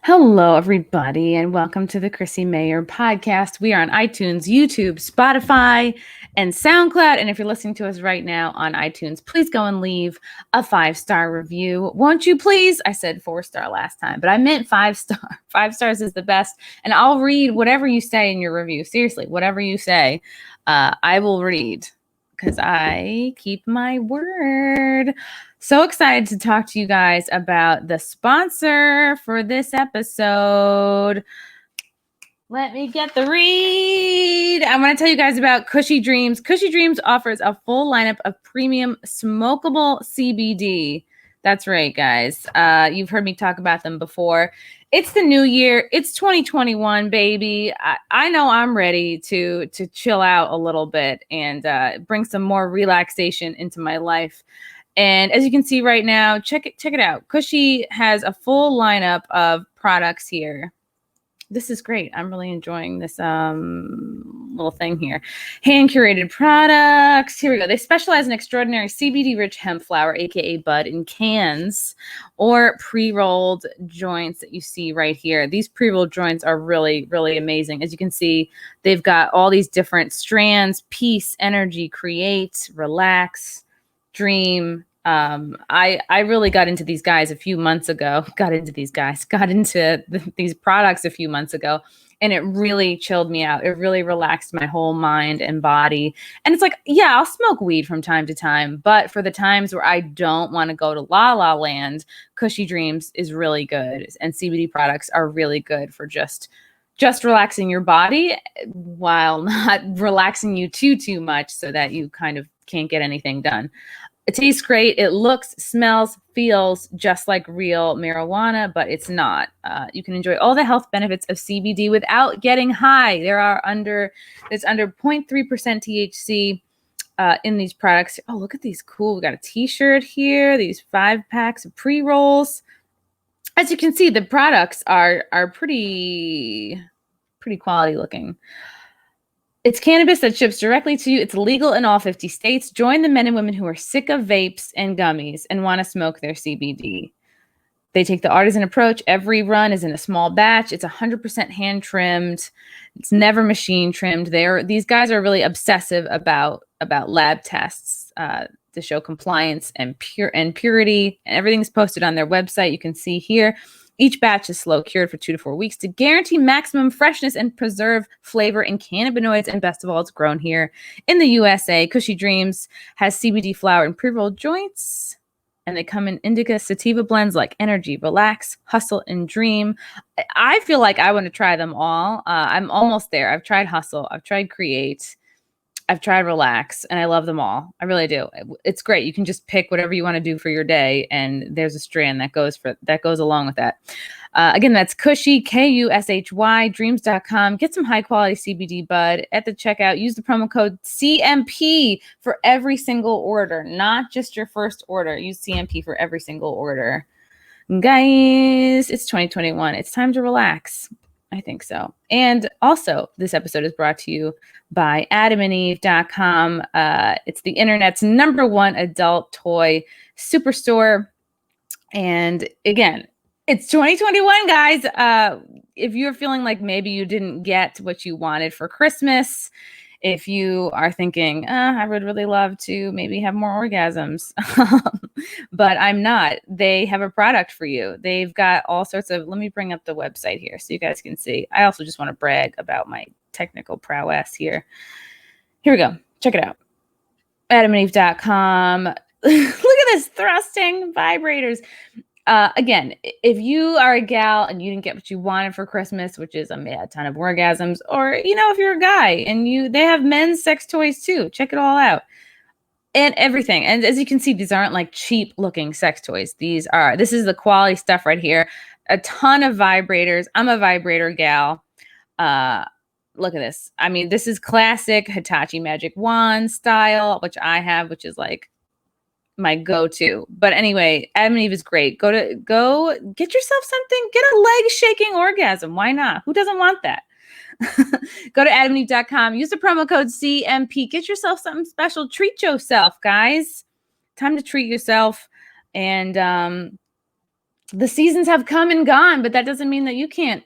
Hello, everybody, and welcome to the Chrissie Mayr podcast. We are on iTunes, YouTube, Spotify, and SoundCloud. And if you're listening to us right now on iTunes, please go and leave a 5-star review. Won't you please? I said 4-star last time, but I meant 5-star. 5 stars is the best. And I'll read whatever you say in your review. Seriously, whatever you say, I will read because I keep my word. So excited to talk to you guys about the sponsor for this episode. Let me get the read. I want to tell you guys about Cushy Dreams. Cushy Dreams offers a full lineup of premium smokable CBD. That's right, guys. You've heard me talk about them before. It's the new year. It's 2021, baby. I know I'm ready to chill out a little bit and bring some more relaxation into my life. And as you can see right now, check it out. Cushy has a full lineup of products here. This is great. I'm really enjoying this little thing here. Hand-curated products. Here we go. They specialize in extraordinary CBD-rich hemp flower, aka bud, in cans or pre-rolled joints that you see right here. These pre-rolled joints are really, really amazing. As you can see, they've got all these different strands: peace, energy, create, relax, dream. I really got into these guys a few months ago. Got into these products a few months ago, and it really chilled me out. It really relaxed my whole mind and body. And it's like, yeah, I'll smoke weed from time to time, but for the times where I don't want to go to La La Land, Cushy Dreams is really good, and CBD products are really good for just relaxing your body while not relaxing you too much, so that you kind of can't get anything done. It tastes great. It looks, smells, feels just like real marijuana, but it's not. You can enjoy all the health benefits of CBD without getting high. It's under 0.3% THC in these products. Oh, look at these cool. We got a t-shirt here. These 5 packs of pre-rolls. As you can see, the products are pretty quality looking. It's cannabis that ships directly to you. It's legal in all 50 states. Join the men and women who are sick of vapes and gummies and want to smoke their CBD. They take the artisan approach. Every run is in a small batch. It's 100% hand trimmed. It's never machine trimmed. These guys are really obsessive about lab tests to show compliance and purity. And everything's posted on their website. You can see here. Each batch is slow cured for 2 to 4 weeks to guarantee maximum freshness and preserve flavor and cannabinoids. And best of all, it's grown here in the USA. Cushy Dreams has CBD flower and pre-rolled joints, and they come in indica sativa blends like Energy, Relax, Hustle, and Dream. I feel like I want to try them all. I'm almost there. I've tried Hustle. I've tried Create. I've tried Relax, and I love them all. I really do. It's great. You can just pick whatever you want to do for your day, and there's a strand that goes along with that. Again, that's Cushy, Kushy, dreams.com. Get some high-quality CBD bud at the checkout. Use the promo code CMP for every single order, not just your first order. Use CMP for every single order. Guys, it's 2021. It's time to relax. I think so. And also, this episode is brought to you by adamandeve.com. It's the internet's #1 adult toy superstore. And again, it's 2021, guys. If you're feeling like maybe you didn't get what you wanted for Christmas, if you are thinking, I would really love to maybe have more orgasms, but I'm not, they have a product for you. They've got all sorts of, let me bring up the website here so you guys can see. I also just want to brag about my technical prowess here. Here we go. Check it out. adamandeve.com. Look at this thrusting vibrators. Again, if you are a gal and you didn't get what you wanted for Christmas, which is a ton of orgasms, or, if you're a guy and they have men's sex toys too, check it all out. And everything. And as you can see, these aren't like cheap looking sex toys. This is the quality stuff right here. A ton of vibrators. I'm a vibrator gal. Look at this. This is classic Hitachi Magic Wand style, which I have, which is like my go-to. But anyway, Adam and Eve is great. Go get yourself something. Get a leg shaking orgasm. Why not? Who doesn't want that? Go to adamandeve.com. Use the promo code CMP. Get yourself something special. Treat yourself, guys. Time to treat yourself. And the seasons have come and gone, but that doesn't mean that you can't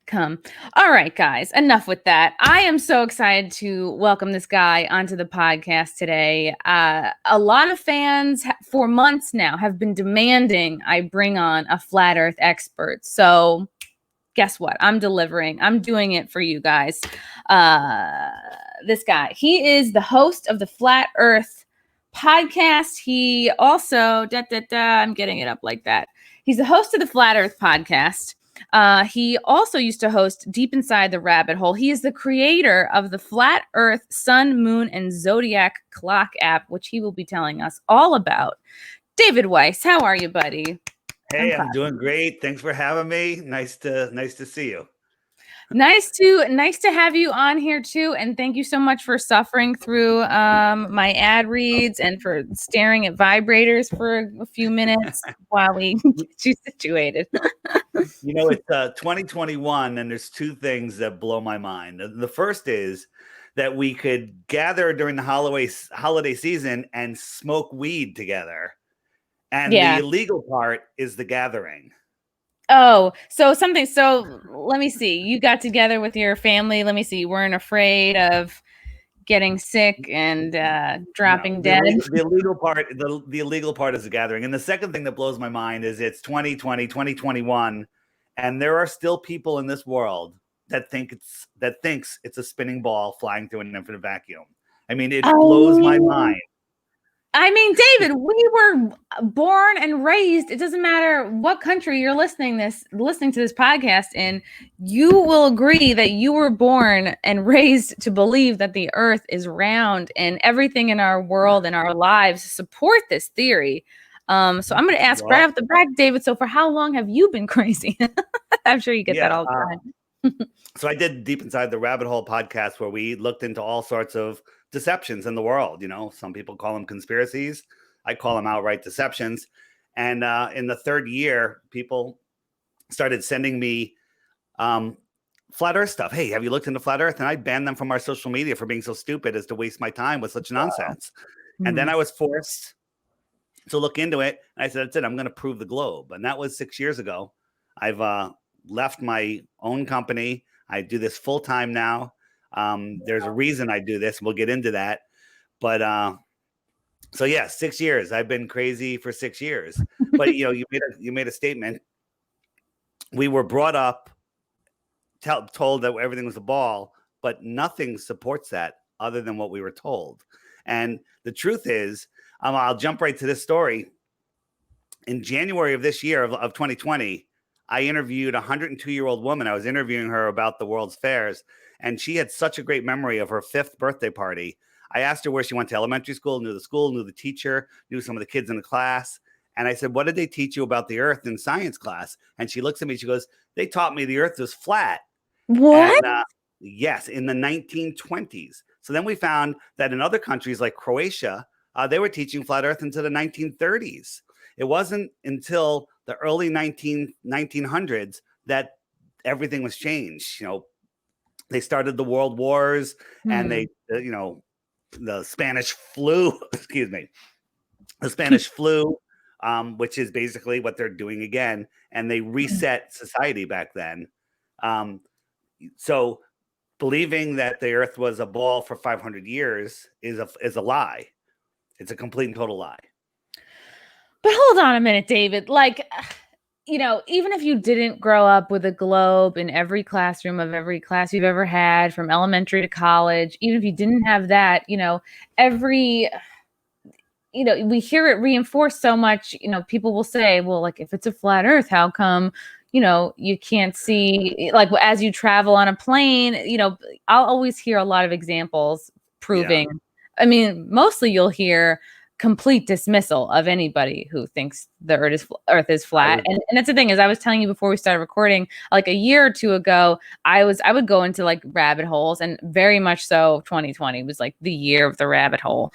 come. All right, guys, enough with that. I am so excited to welcome this guy onto the podcast today. A lot of fans for months now have been demanding I bring on a flat earth expert. So guess what? I'm delivering. I'm doing it for you guys. This guy, he is the host of the Flat Earth podcast. He also, I'm getting it up like that. He's the host of the Flat Earth podcast. He also used to host Deep Inside the Rabbit Hole. He is the creator of the Flat Earth, Sun, Moon, and Zodiac clock app, which he will be telling us all about. David Weiss, how are you, buddy? Hey, I'm doing great. Thanks for having me. Nice to see you. Nice to have you on here too, and thank you so much for suffering through my ad reads and for staring at vibrators for a few minutes while we get you situated. You know, it's 2021, and there's two things that blow my mind. The first is that we could gather during the holiday season and smoke weed together, and the illegal part is the gathering. Oh, so let me see. You got together with your family. Let me see. You weren't afraid of getting sick and dropping dead. The illegal part is the gathering. And the second thing that blows my mind is it's 2020, 2021, and there are still people in this world that thinks it's a spinning ball flying through an infinite vacuum. I mean, it blows my mind. I mean, David, we were born and raised. It doesn't matter what country you're listening to this podcast in. You will agree that you were born and raised to believe that the Earth is round, and everything in our world and our lives support this theory. So I'm going to ask right off the bat, David. So for how long have you been crazy? I'm sure you get that all the time. So I did Deep Inside the Rabbit Hole podcast where we looked into all sorts of deceptions in the world. You know, some people call them conspiracies. I call them outright deceptions. And in the third year, people started sending me flat earth stuff. Hey, have you looked into flat earth? And I banned them from our social media for being so stupid as to waste my time with such nonsense. Mm-hmm. And then I was forced to look into it. And I said, that's it. I'm going to prove the globe. And that was 6 years ago. I've left my own company. I do this full time now. There's a reason I do this. We'll get into that. But so yeah, 6 years. I've been crazy for 6 years. But you know, you made a statement. We were brought up, told that everything was a ball, but nothing supports that other than what we were told. And the truth is, I'll jump right to this story. In January of this year of 2020, I interviewed a 102-year-old woman. I was interviewing her about the World's Fairs, and she had such a great memory of her 5th birthday party. I asked her where she went to elementary school, knew the teacher, knew some of the kids in the class. And I said, what did they teach you about the Earth in science class? And she looks at me, she goes, they taught me the Earth was flat. What? And, yes, in the 1920s. So then we found that in other countries like Croatia, they were teaching flat Earth into the 1930s. It wasn't until the early 1900s that everything was changed. You know, they started the world wars and they, you know, the Spanish flu, the Spanish flu, which is basically what they're doing again. And they reset society back then. So believing that the Earth was a ball for 500 years is a lie. It's a complete and total lie. But hold on a minute, David. Like, you know, even if you didn't grow up with a globe in every classroom of every class you've ever had, from elementary to college, even if you didn't have that, you know, we hear it reinforced so much. You know, people will say, well, like, if it's a flat Earth, how come, you know, you can't see, like, as you travel on a plane? You know, I'll always hear a lot of examples proving. Yeah. I mean, mostly you'll hear complete dismissal of anybody who thinks the Earth is flat. And that's the thing, is I was telling you before we started recording, like a year or two ago, I would go into like rabbit holes, and very much so 2020 was like the year of the rabbit hole.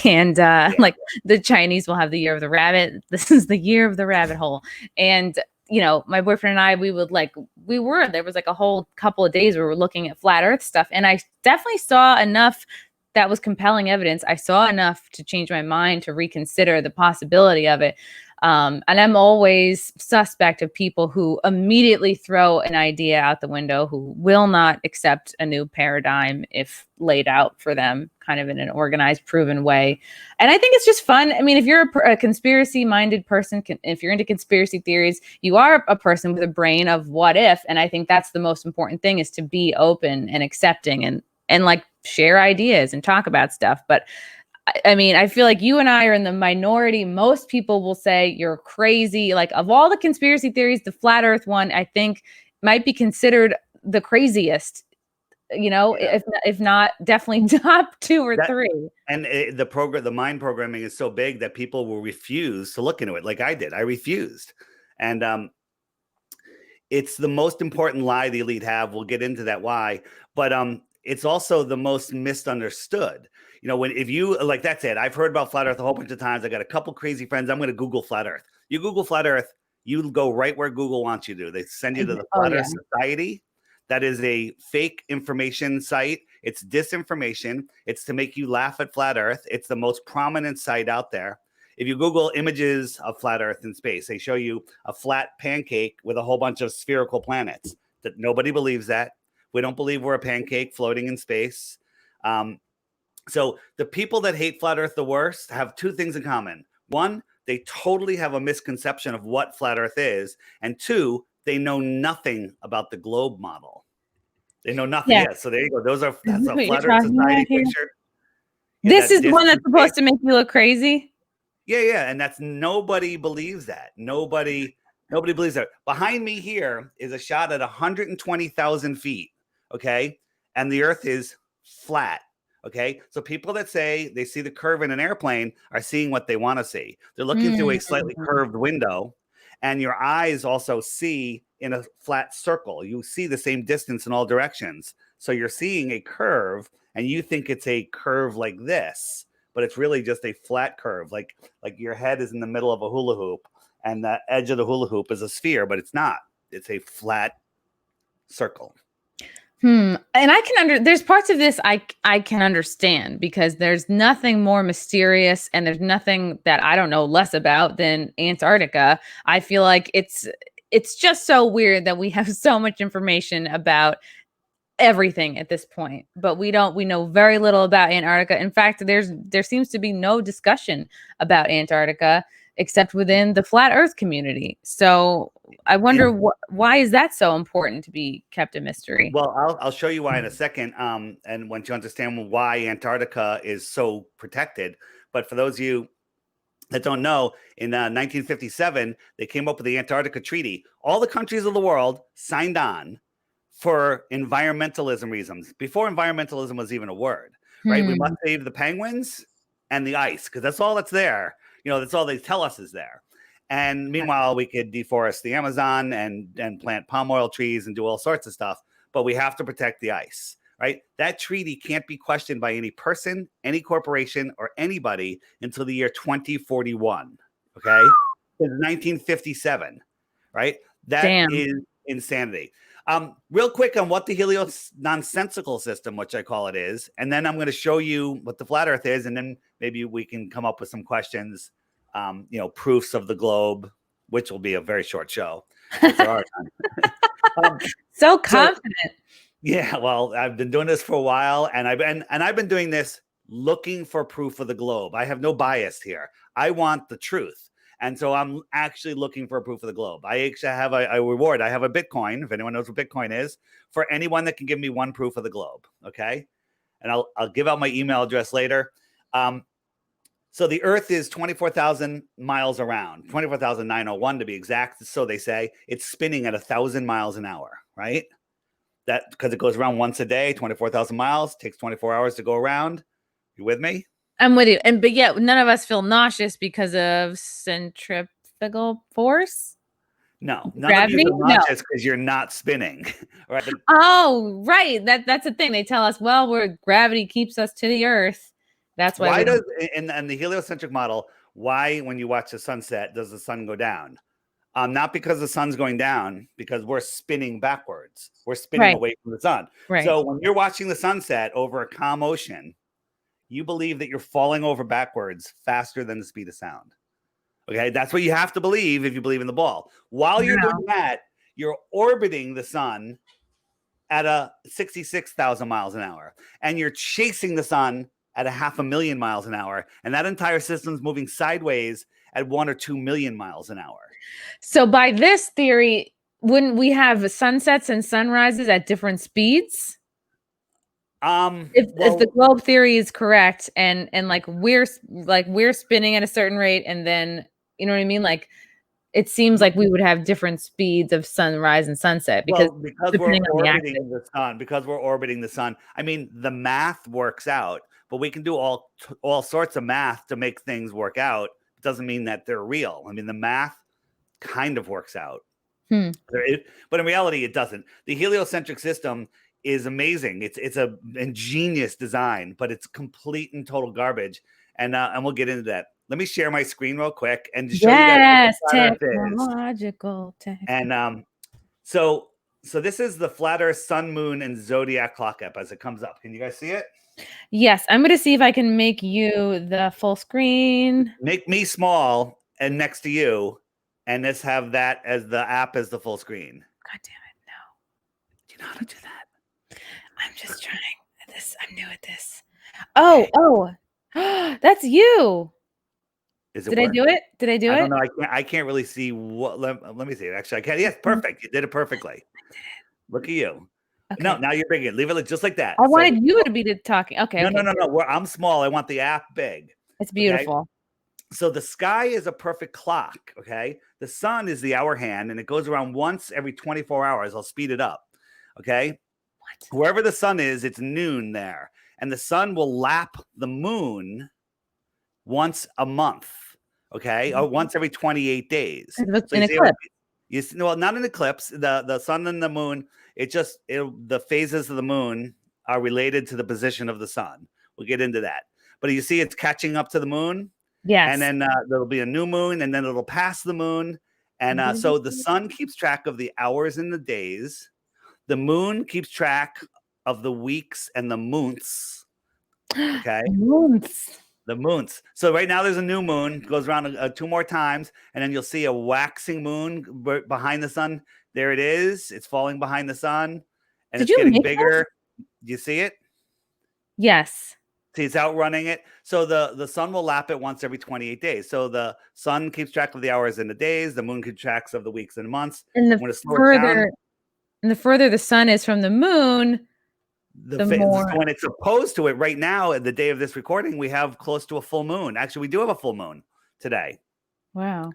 And like the Chinese will have the year of the rabbit. This is the year of the rabbit hole. And you know, my boyfriend and I, there was like a whole couple of days where we were looking at flat Earth stuff. And I definitely saw enough that was compelling evidence. I saw enough to change my mind, to reconsider the possibility of it. And I'm always suspect of people who immediately throw an idea out the window, who will not accept a new paradigm if laid out for them kind of in an organized, proven way. And I think it's just fun. I mean, if you're a conspiracy-minded person, if you're into conspiracy theories, you are a person with a brain of what if. And I think that's the most important thing, is to be open and accepting and like share ideas and talk about stuff. But I mean, I feel like you and I are in the minority. Most people will say you're crazy. Like, of all the conspiracy theories, the flat earth one, I think, might be considered the craziest, if not definitely top 2 or 3. And the mind programming is so big that people will refuse to look into it. Like I did. I refused. And it's the most important lie the elite have. We'll get into that why. But it's also the most misunderstood. If you, like, that's it. I've heard about flat earth a whole bunch of times. I got a couple crazy friends. I'm going to Google flat earth. You Google flat earth, you go right where Google wants you to. They send you to the Flat Earth Society. That is a fake information site. It's disinformation. It's to make you laugh at flat earth. It's the most prominent site out there. If you Google images of flat earth in space, they show you a flat pancake with a whole bunch of spherical planets. That nobody believes that. We don't believe we're a pancake floating in space. So the people that hate flat earth the worst have 2 things in common. 1, they totally have a misconception of what flat earth is. And 2, they know nothing about the globe model. They know nothing. Yeah. So there you go. That's a Flat Earth Society picture. This is the one that's supposed to make you look crazy. Yeah. And nobody believes that. Nobody believes that. Behind me here is a shot at 120,000 feet. Okay. And the earth is flat. Okay. So people that say they see the curve in an airplane are seeing what they want to see. They're looking through a slightly curved window, and your eyes also see in a flat circle. You see the same distance in all directions. So you're seeing a curve, and you think it's a curve like this, but it's really just a flat curve. Like your head is in the middle of a hula hoop, and the edge of the hula hoop is a sphere, but it's not. It's a flat circle. And I can there's parts of this I can understand, because there's nothing more mysterious, and there's nothing that I don't know less about than Antarctica. I feel like it's just so weird that we have so much information about everything at this point, but we know very little about Antarctica. In fact, there seems to be no discussion about Antarctica except within the flat earth community. So I wonder why is that so important to be kept a mystery? Well, I'll show you why in a second. And once you understand why Antarctica is so protected. But for those of you that don't know, in 1957, they came up with the Antarctic Treaty. All the countries of the world signed on for environmentalism reasons, before environmentalism was even a word, right? We must save the penguins and the ice, because that's all that's there. That's all they tell us is there. And meanwhile, we could deforest the Amazon and plant palm oil trees and do all sorts of stuff, but we have to protect the ice, right? That treaty can't be questioned by any person, any corporation, or anybody until the year 2041, okay? It's 1957, right? That is insanity. Real quick on what the helio-nonsensical system, which I call it, is, and then I'm going to show you what the flat earth is, and then maybe we can come up with some questions, proofs of the globe, which will be a very short show. So confident. Yeah, well, I've been doing this for a while, and I've been doing this looking for proof of the globe. I have no bias here. I want the truth. And so I'm actually looking for a proof of the globe. I actually have a reward. I have a Bitcoin, if anyone knows what Bitcoin is, for anyone that can give me one proof of the globe. Okay. And I'll give out my email address later. So the earth is 24,000 miles around, 24,901 to be exact. So they say it's spinning at 1,000 miles an hour, right? That because it goes around once a day, 24,000 miles, takes 24 hours to go around. You with me? I'm with you. But yet none of us feel nauseous because of centrifugal force. No, none of you feel nauseous because you're not spinning. Right? Right. That's the thing. They tell us, well, gravity keeps us to the earth. That's why. In the heliocentric model, why when you watch the sunset does the sun go down? Not because the sun's going down, because we're spinning backwards. We're spinning away from the sun. Right. So when you're watching the sunset over a calm ocean, you believe that you're falling over backwards faster than the speed of sound. Okay, that's what you have to believe if you believe in the ball. While you're doing that, you're orbiting the sun at a 66,000 miles an hour, and you're chasing the sun at a 500,000 miles an hour, and that entire system's moving sideways at 1 or 2 million miles an hour. So by this theory, wouldn't we have sunsets and sunrises at different speeds? If the globe theory is correct, and like we're spinning at a certain rate, and then you know what I mean, like it seems like we would have different speeds of sunrise and sunset because we're orbiting the sun. Because we're orbiting the sun. I mean, the math works out, but we can do all sorts of math to make things work out. It doesn't mean that they're real. I mean, the math kind of works out, but in reality, it doesn't. The heliocentric system is amazing. It's a ingenious design, but it's complete and total garbage. And we'll get into that. Let me share my screen real quick and show you guys what technological tech. And so this is the flat Earth, sun, moon, and zodiac clock app as it comes up. Can you guys see it? Yes, I'm going to see if I can make you the full screen. Make me small and next to you, and let's have that as the app as the full screen. God damn it, no. Do you know how to do that? I'm just trying this. I'm new at this. Oh, that's you. Did I do it? Did I do it? I don't know. I can't really see what. Let me see. Actually, I can. Yes, perfect. You did it perfectly. Look at you. Okay. No, now you're big. Leave it just like that. I wanted you to be the talking. Okay. No. I'm small. I want the app big. It's beautiful. Okay? So the sky is a perfect clock. Okay. The sun is the hour hand, and it goes around once every 24 hours. I'll speed it up. Okay. What? Wherever the sun is, it's noon there, and the sun will lap the moon once a month. Okay, or once every 28 days. So an eclipse. Well, not an eclipse. The sun and the moon. The phases of the moon are related to the position of the sun. We'll get into that. But you see, it's catching up to the moon. Yes. And then there'll be a new moon, and then it'll pass the moon. And so the sun keeps track of the hours and the days. The moon keeps track of the weeks and the months. Okay. The moons. So right now there's a new moon, goes around 2 more times, and then you'll see a waxing moon behind the sun. There it is. It's falling behind the sun, and it's getting bigger. Do you see it? Yes. See, it's outrunning it. So the sun will lap it once every 28 days. So the sun keeps track of the hours and the days. The moon keeps track of the weeks and the months. And the further the sun is from the moon, when it's opposed to it right now at the day of this recording, we have close to a full moon. Actually, we do have a full moon today. Wow.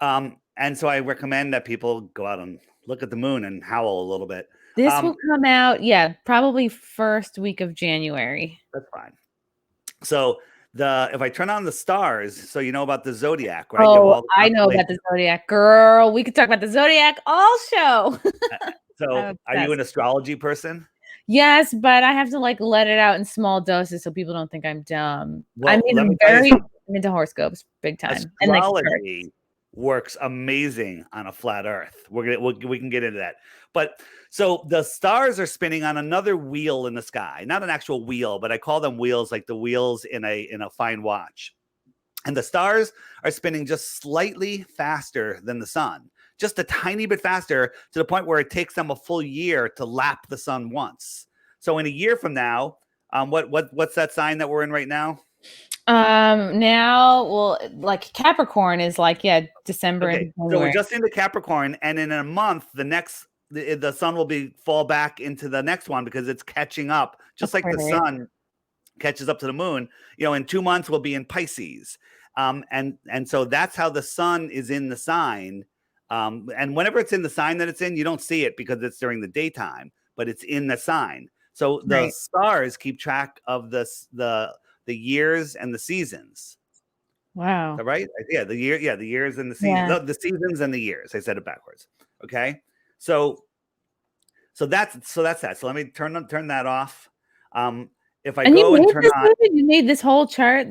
And so I recommend that people go out and look at the moon and howl a little bit. This will come out, probably first week of January. That's fine. So if I turn on the stars, so you know about the Zodiac, right? Oh, I know about the Zodiac, girl. We could talk about the Zodiac all show. So are you an astrology person? Yes, but I have to let it out in small doses so people don't think I'm dumb. Well, I'm into horoscopes big time. Astrology works amazing on a flat Earth. We can get into that. But so the stars are spinning on another wheel in the sky, not an actual wheel, but I call them wheels, like the wheels in a fine watch. And the stars are spinning just slightly faster than the sun. Just a tiny bit faster, to the point where it takes them a full year to lap the sun once. So in a year from now, what's that sign that we're in right now? Now, well, like Capricorn is December. Okay, so we're just into Capricorn, and in a month, the sun will fall back into the next one because it's catching up, just like the sun catches up to the moon. In 2 months we'll be in Pisces, and so that's how the sun is in the sign. And whenever it's in the sign that it's in, you don't see it because it's during the daytime, but it's in the sign. So the stars keep track of the years and the seasons. Wow. Right? Yeah, the years and the seasons. Yeah. The seasons and the years. I said it backwards. Okay. So that's that. So let me turn that off. If I go and turn on, you made this whole chart,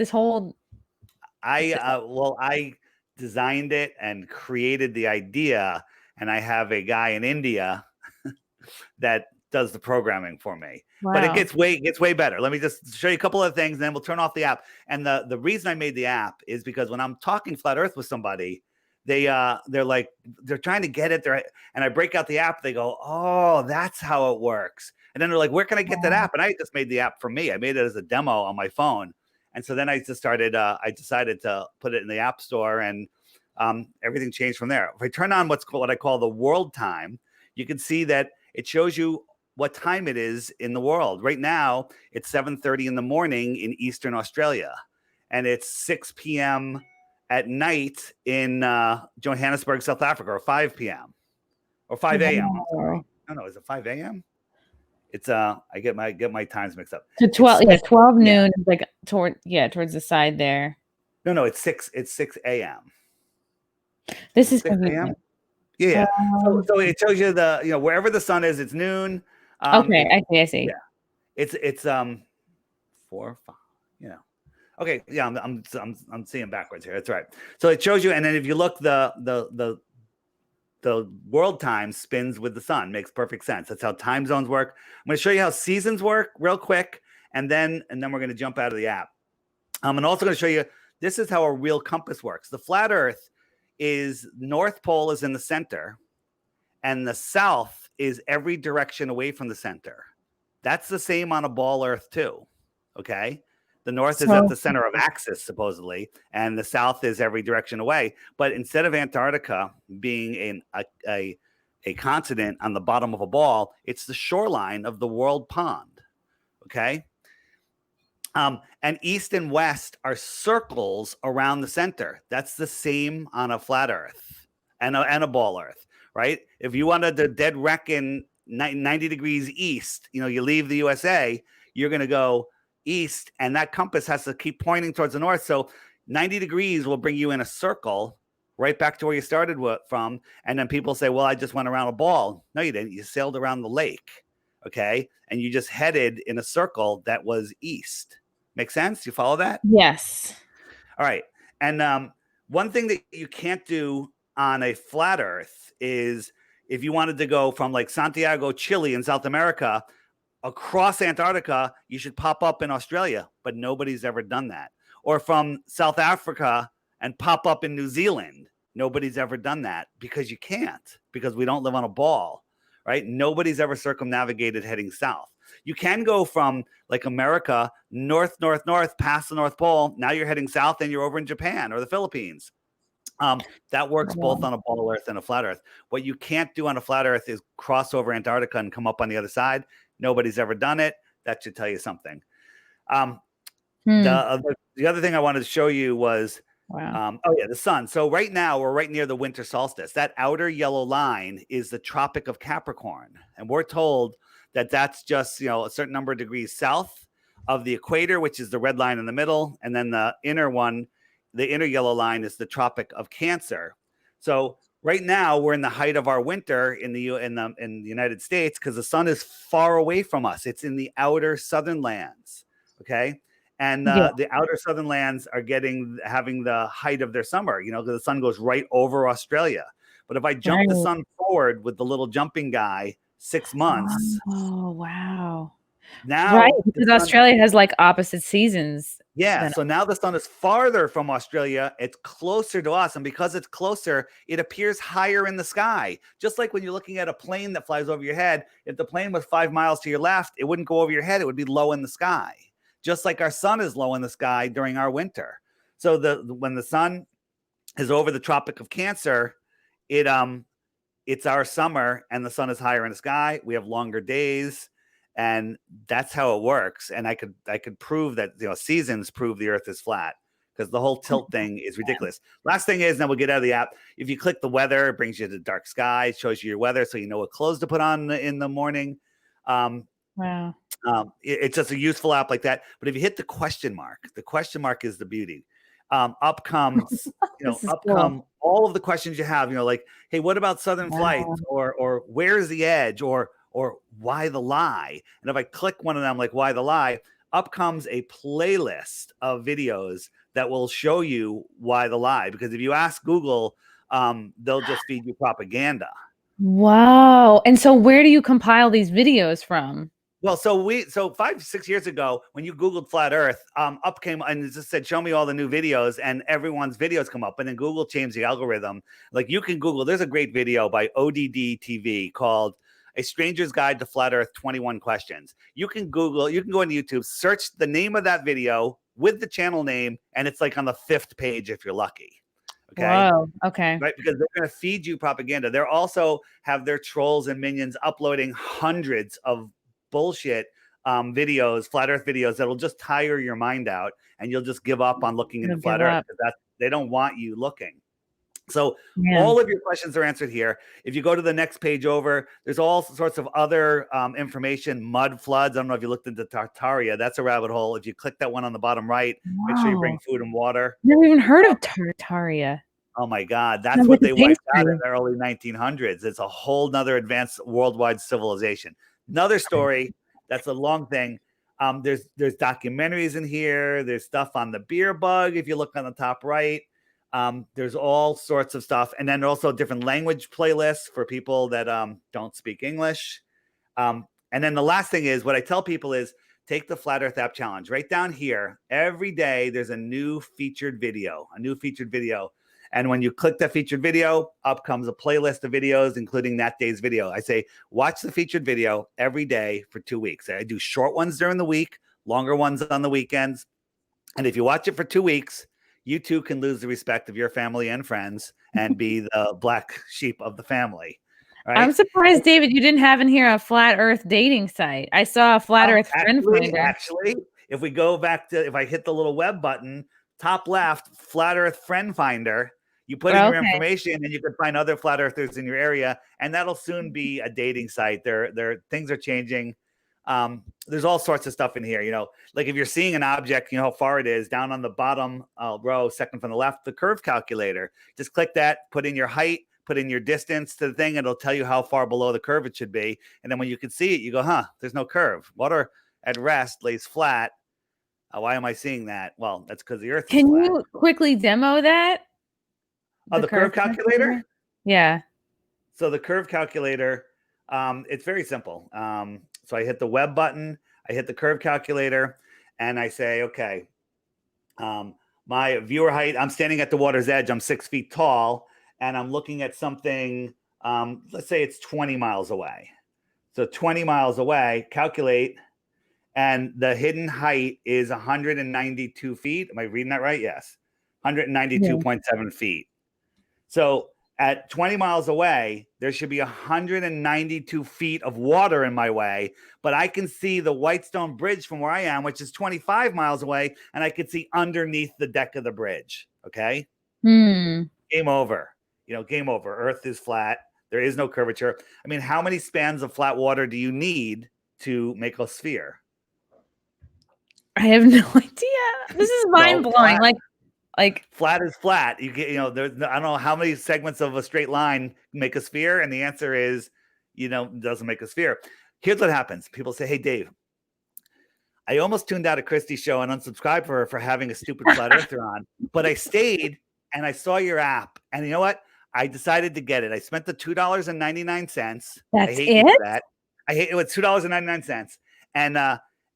I designed it and created the idea, and I have a guy in India that does the programming for me. Wow. But it gets way better. Let me just show you a couple of things, and then we'll turn off the app. And the reason I made the app is because when I'm talking flat Earth with somebody, they're trying to get it. And I break out the app. They go, oh, that's how it works. And then they're like, where can I get that app? And I just made the app for me. I made it as a demo on my phone. And so then I decided to put it in the App Store, and everything changed from there. If I turn on what I call the world time, you can see that it shows you what time it is in the world. Right now, it's 7:30 in the morning in Eastern Australia, and it's 6 p.m. at night in Johannesburg, South Africa, or 5 p.m. or 5 a.m. Wow. No, is it 5 a.m.? It's I get my times mixed up. So 12 noon is like towards the side there. No, it's 6 a.m. This is 6 a.m. Yeah. So it shows you wherever the sun is, it's noon. Okay, I see. Yeah. It's 4 or 5, Okay, yeah, I'm seeing backwards here. That's right. So it shows you, and then if you look, the world time spins with the sun. Makes perfect sense. That's how time zones work. I'm going to show you how seasons work real quick, and then we're going to jump out of the app. I'm also going to show you, this is how a real compass works. The flat Earth is North Pole is in the center, and the south is every direction away from the center. That's the same on a ball Earth too. Okay. The north is at the center of axis, supposedly, and the south is every direction away. But instead of Antarctica being a continent on the bottom of a ball, it's the shoreline of the world pond. Okay. And east and west are circles around the center. That's the same on a flat Earth and a ball Earth, right? If you wanted to dead reckon 90 degrees east, you leave the USA, you're going to go east, and that compass has to keep pointing towards the north. So 90 degrees will bring you in a circle right back to where you started from. And then people say, well, I just went around a ball. No, you didn't. You sailed around the lake. Okay. And you just headed in a circle that was east. Make sense? You follow that? Yes. All right. And one thing that you can't do on a flat Earth is if you wanted to go from like Santiago, Chile in South America across Antarctica, you should pop up in Australia, but nobody's ever done that. Or from South Africa and pop up in New Zealand. Nobody's ever done that because you can't, because we don't live on a ball, right? Nobody's ever circumnavigated heading south. You can go from like America, north, past the North Pole. Now you're heading south and you're over in Japan or the Philippines. That works both on a ball Earth and a flat Earth. What you can't do on a flat Earth is cross over Antarctica and come up on the other side. Nobody's ever done it. That should tell you something. The other thing I wanted to show you was, the sun. So right now we're right near the winter solstice. That outer yellow line is the Tropic of Capricorn. And we're told that that's just, a certain number of degrees south of the equator, which is the red line in the middle. And then the inner yellow line is the Tropic of Cancer. So right now we're in the height of our winter in the United States because the sun is far away from us. It's in the outer southern lands. Okay. And the outer southern lands are having the height of their summer, because the sun goes right over Australia. But if I jump the sun forward with the little jumping guy 6 months. Oh, wow. Now, right, because Australia has like opposite seasons. Yeah. So now the sun is farther from Australia. It's closer to us. And because it's closer, it appears higher in the sky. Just like when you're looking at a plane that flies over your head, if the plane was 5 miles to your left, it wouldn't go over your head. It would be low in the sky. Just like our sun is low in the sky during our winter. So when the sun is over the Tropic of Cancer, it's our summer and the sun is higher in the sky. We have longer days. And that's how it works. And I could prove that, seasons prove the Earth is flat because the whole tilt thing is ridiculous. Last thing is, then we'll get out of the app. If you click the weather, it brings you to dark sky, shows you your weather so you know what clothes to put on in the morning. Wow. It's just a useful app like that. But if you hit the question mark is the beauty. Up comes, come all of the questions you have, like, hey, what about Southern flights or where's the edge or why the lie? And if I click one of them, like why the lie, up comes a playlist of videos that will show you why the lie. Because if you ask Google, they'll just feed you propaganda. Wow. And so where do you compile these videos from? Well, so 5, 6 years ago, when you Googled flat Earth, up came and it just said, "Show me all the new videos," and everyone's videos come up. And then Google changed the algorithm. Like you can Google. There's a great video by ODD TV called "A Stranger's Guide to Flat Earth: 21 Questions." You can Google. You can go into YouTube, search the name of that video with the channel name, and it's like on the 5th page if you're lucky. Okay. Whoa. Okay. Right, because they're going to feed you propaganda. They're also have their trolls and minions uploading hundreds of bullshit videos, flat Earth videos that'll just tire your mind out, and you'll just give up on looking into flat Earth because they don't want you looking. So all of your questions are answered here. If you go to the next page over, there's all sorts of other information, mud floods. I don't know if you looked into Tartaria. That's a rabbit hole. If you click that one on the bottom right, make sure you bring food and water. Never even heard of Tartaria. Oh my God, that's what they wiped out in the early 1900s. It's a whole nother advanced worldwide civilization. Another story, that's a long thing. There's documentaries in here. There's stuff on the beer bug. If you look on the top right, there's all sorts of stuff. And then also different language playlists for people that don't speak English. And then the last thing is, what I tell people is, take the Flat Earth App Challenge. Right down here, every day there's a new featured video, And when you click that featured video, up comes a playlist of videos, including that day's video. I say, watch the featured video every day for 2 weeks. I do short ones during the week, longer ones on the weekends. And if you watch it for 2 weeks, you too can lose the respect of your family and friends and be the black sheep of the family. Right? I'm surprised, David, you didn't have in here a flat Earth dating site. I saw a flat Earth friend finder. Actually, if we go back to, if I hit the little web button, top left, flat Earth friend finder, you put in your information and you can find other flat earthers in your area, and that'll soon be a dating site. Things are changing. There's all sorts of stuff in here, like if you're seeing an object, how far it is down on the bottom row, second from the left, the curve calculator, just click that, put in your height, put in your distance to the thing, and it'll tell you how far below the curve it should be. And then when you can see it, you go, there's no curve. Water at rest lays flat. Why am I seeing that? Well, that's because the Earth is flat. Can you quickly demo that? The curve calculator? Yeah. So the curve calculator, it's very simple. So I hit the web button, I hit the curve calculator, and I say, okay, my viewer height, I'm standing at the water's edge, I'm 6 feet tall, and I'm looking at something, let's say it's 20 miles away. So 20 miles away, calculate, and the hidden height is 192 feet. Am I reading that right? Yes. 192.7 feet. So at 20 miles away, there should be 192 feet of water in my way, but I can see the Whitestone Bridge from where I am, which is 25 miles away, and I can see underneath the deck of the bridge. Okay. Game over. Game over. Earth is flat. There is no curvature. I mean, how many spans of flat water do you need to make a sphere? I have no idea. This is mind blowing. Like flat is flat. You get, there's I don't know how many segments of a straight line make a sphere, and the answer is, doesn't make a sphere. Here's what happens. People say, "Hey, Dave, I almost tuned out of Christie's show and unsubscribed for having a stupid flat earther on, but I stayed and I saw your app, and you know what? I decided to get it. I spent the $2.99. That's I hate it. I hate it. It's $2.99,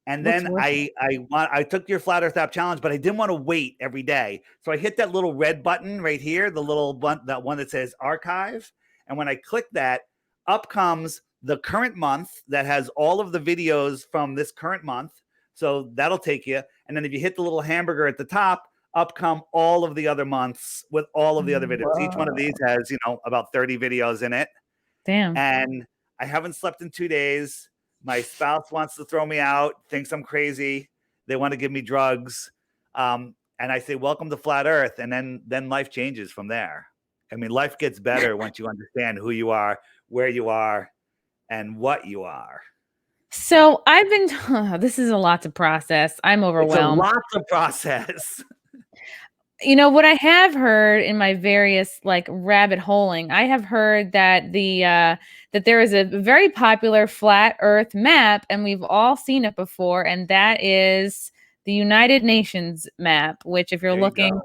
and then I took your Flat Earth App Challenge, but I didn't want to wait every day. So I hit that little red button right here, the little one, that one that says archive. And when I click that, up comes the current month that has all of the videos from this current month. So that'll take you. And then if you hit the little hamburger at the top, up come all of the other months with all of the other videos. Wow. Each one of these has, about 30 videos in it. Damn. And I haven't slept in 2 days. My spouse wants to throw me out, thinks I'm crazy. They want to give me drugs. And I say, welcome to Flat Earth. And then life changes from there. I mean, life gets better once you understand who you are, where you are, and what you are. So I've been, this is a lot to process. I'm overwhelmed. It's a lot to process. What I have heard in my various rabbit holing, I have heard that that there is a very popular flat Earth map, and we've all seen it before, and that is the United Nations map. Which, if you're looking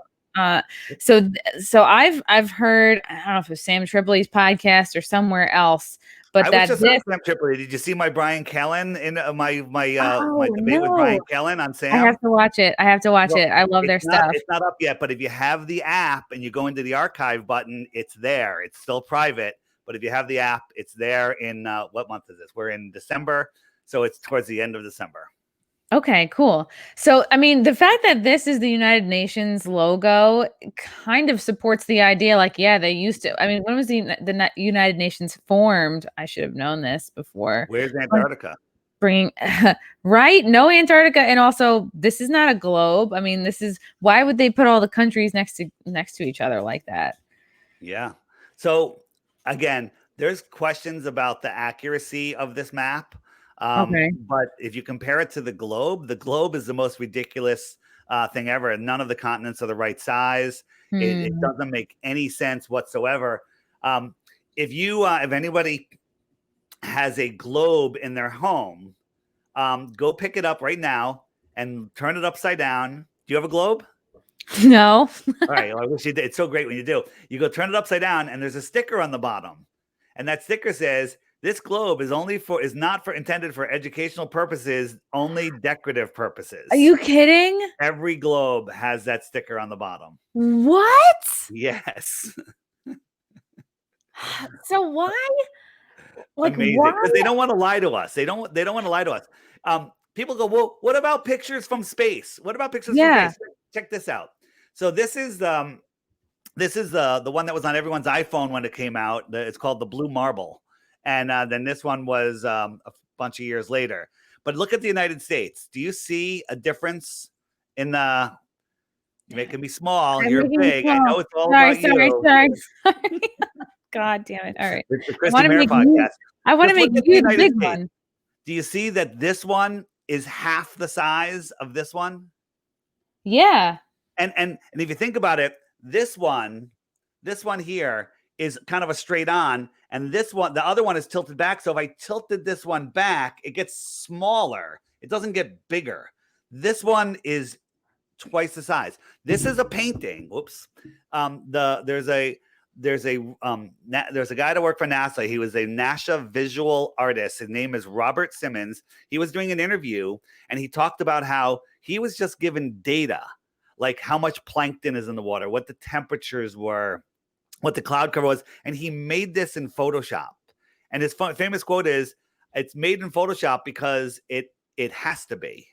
So I've heard, I don't know if it was Sam Tripoli's podcast or somewhere else, but I was that just on this. Sam Tripoli. Did you see my Brian Kellen in my Oh debate with Brian no, Kellen on I have Sam? to watch it. I have to watch Well, it. I love their stuff. it's not up yet, but if you have the app and you go into the archive button, it's there. It's still private, but if you have the app, it's there in what month is this? We're in December, so it's towards the end of December. Okay, cool. So, I mean, the fact that this is the United Nations logo kind of supports the idea. Like, yeah, they used to. I mean, when was the United Nations formed? I should have known this before. Where's Antarctica? Bringing right, no Antarctica, and also this is not a globe. I mean, this is why would they put all the countries next to each other like that? Yeah. So again, there's questions about the accuracy of this map. Okay. But if you compare it to the globe is the most ridiculous thing ever. None of the continents are the right size. It doesn't make any sense whatsoever. If anybody has a globe in their home, go pick it up right now and turn it upside down. Do you have a globe? No. All right. Well, I wish you did. It's so great when you do. You go turn it upside down, and there's a sticker on the bottom, and that sticker says, "This globe is not intended for educational purposes, only decorative purposes." Are you kidding? Every globe has that sticker on the bottom. What? Yes. So why? Like, Amazing. why? Because they don't want to lie to us. They don't want to lie to us. People go, well, what about pictures from space? What about pictures from space? Check this out. So this is the one that was on everyone's iPhone when it came out. It's called the Blue Marble. And then this one was a bunch of years later. But look at the United States. Do you see a difference in the? You're making me small. You're big. I know it's all about you. Sorry. God damn it! All right. It's the Chrissie Mayr podcast. I want to make you the big one. Do you see that this one is half the size of this one? Yeah. And if you think about it, this one here is kind of a straight on, and the other one is tilted back. So if I tilted this one back, it gets smaller. It doesn't get bigger. This one is twice the size. This is a painting. Whoops. There's a guy that worked for NASA. He was a NASA visual artist. His name is Robert Simmons. He was doing an interview, and he talked about how he was just given data, like how much plankton is in the water, what the temperatures were, what the cloud cover was, and he made this in Photoshop. And his famous quote is, "It's made in Photoshop because it has to be."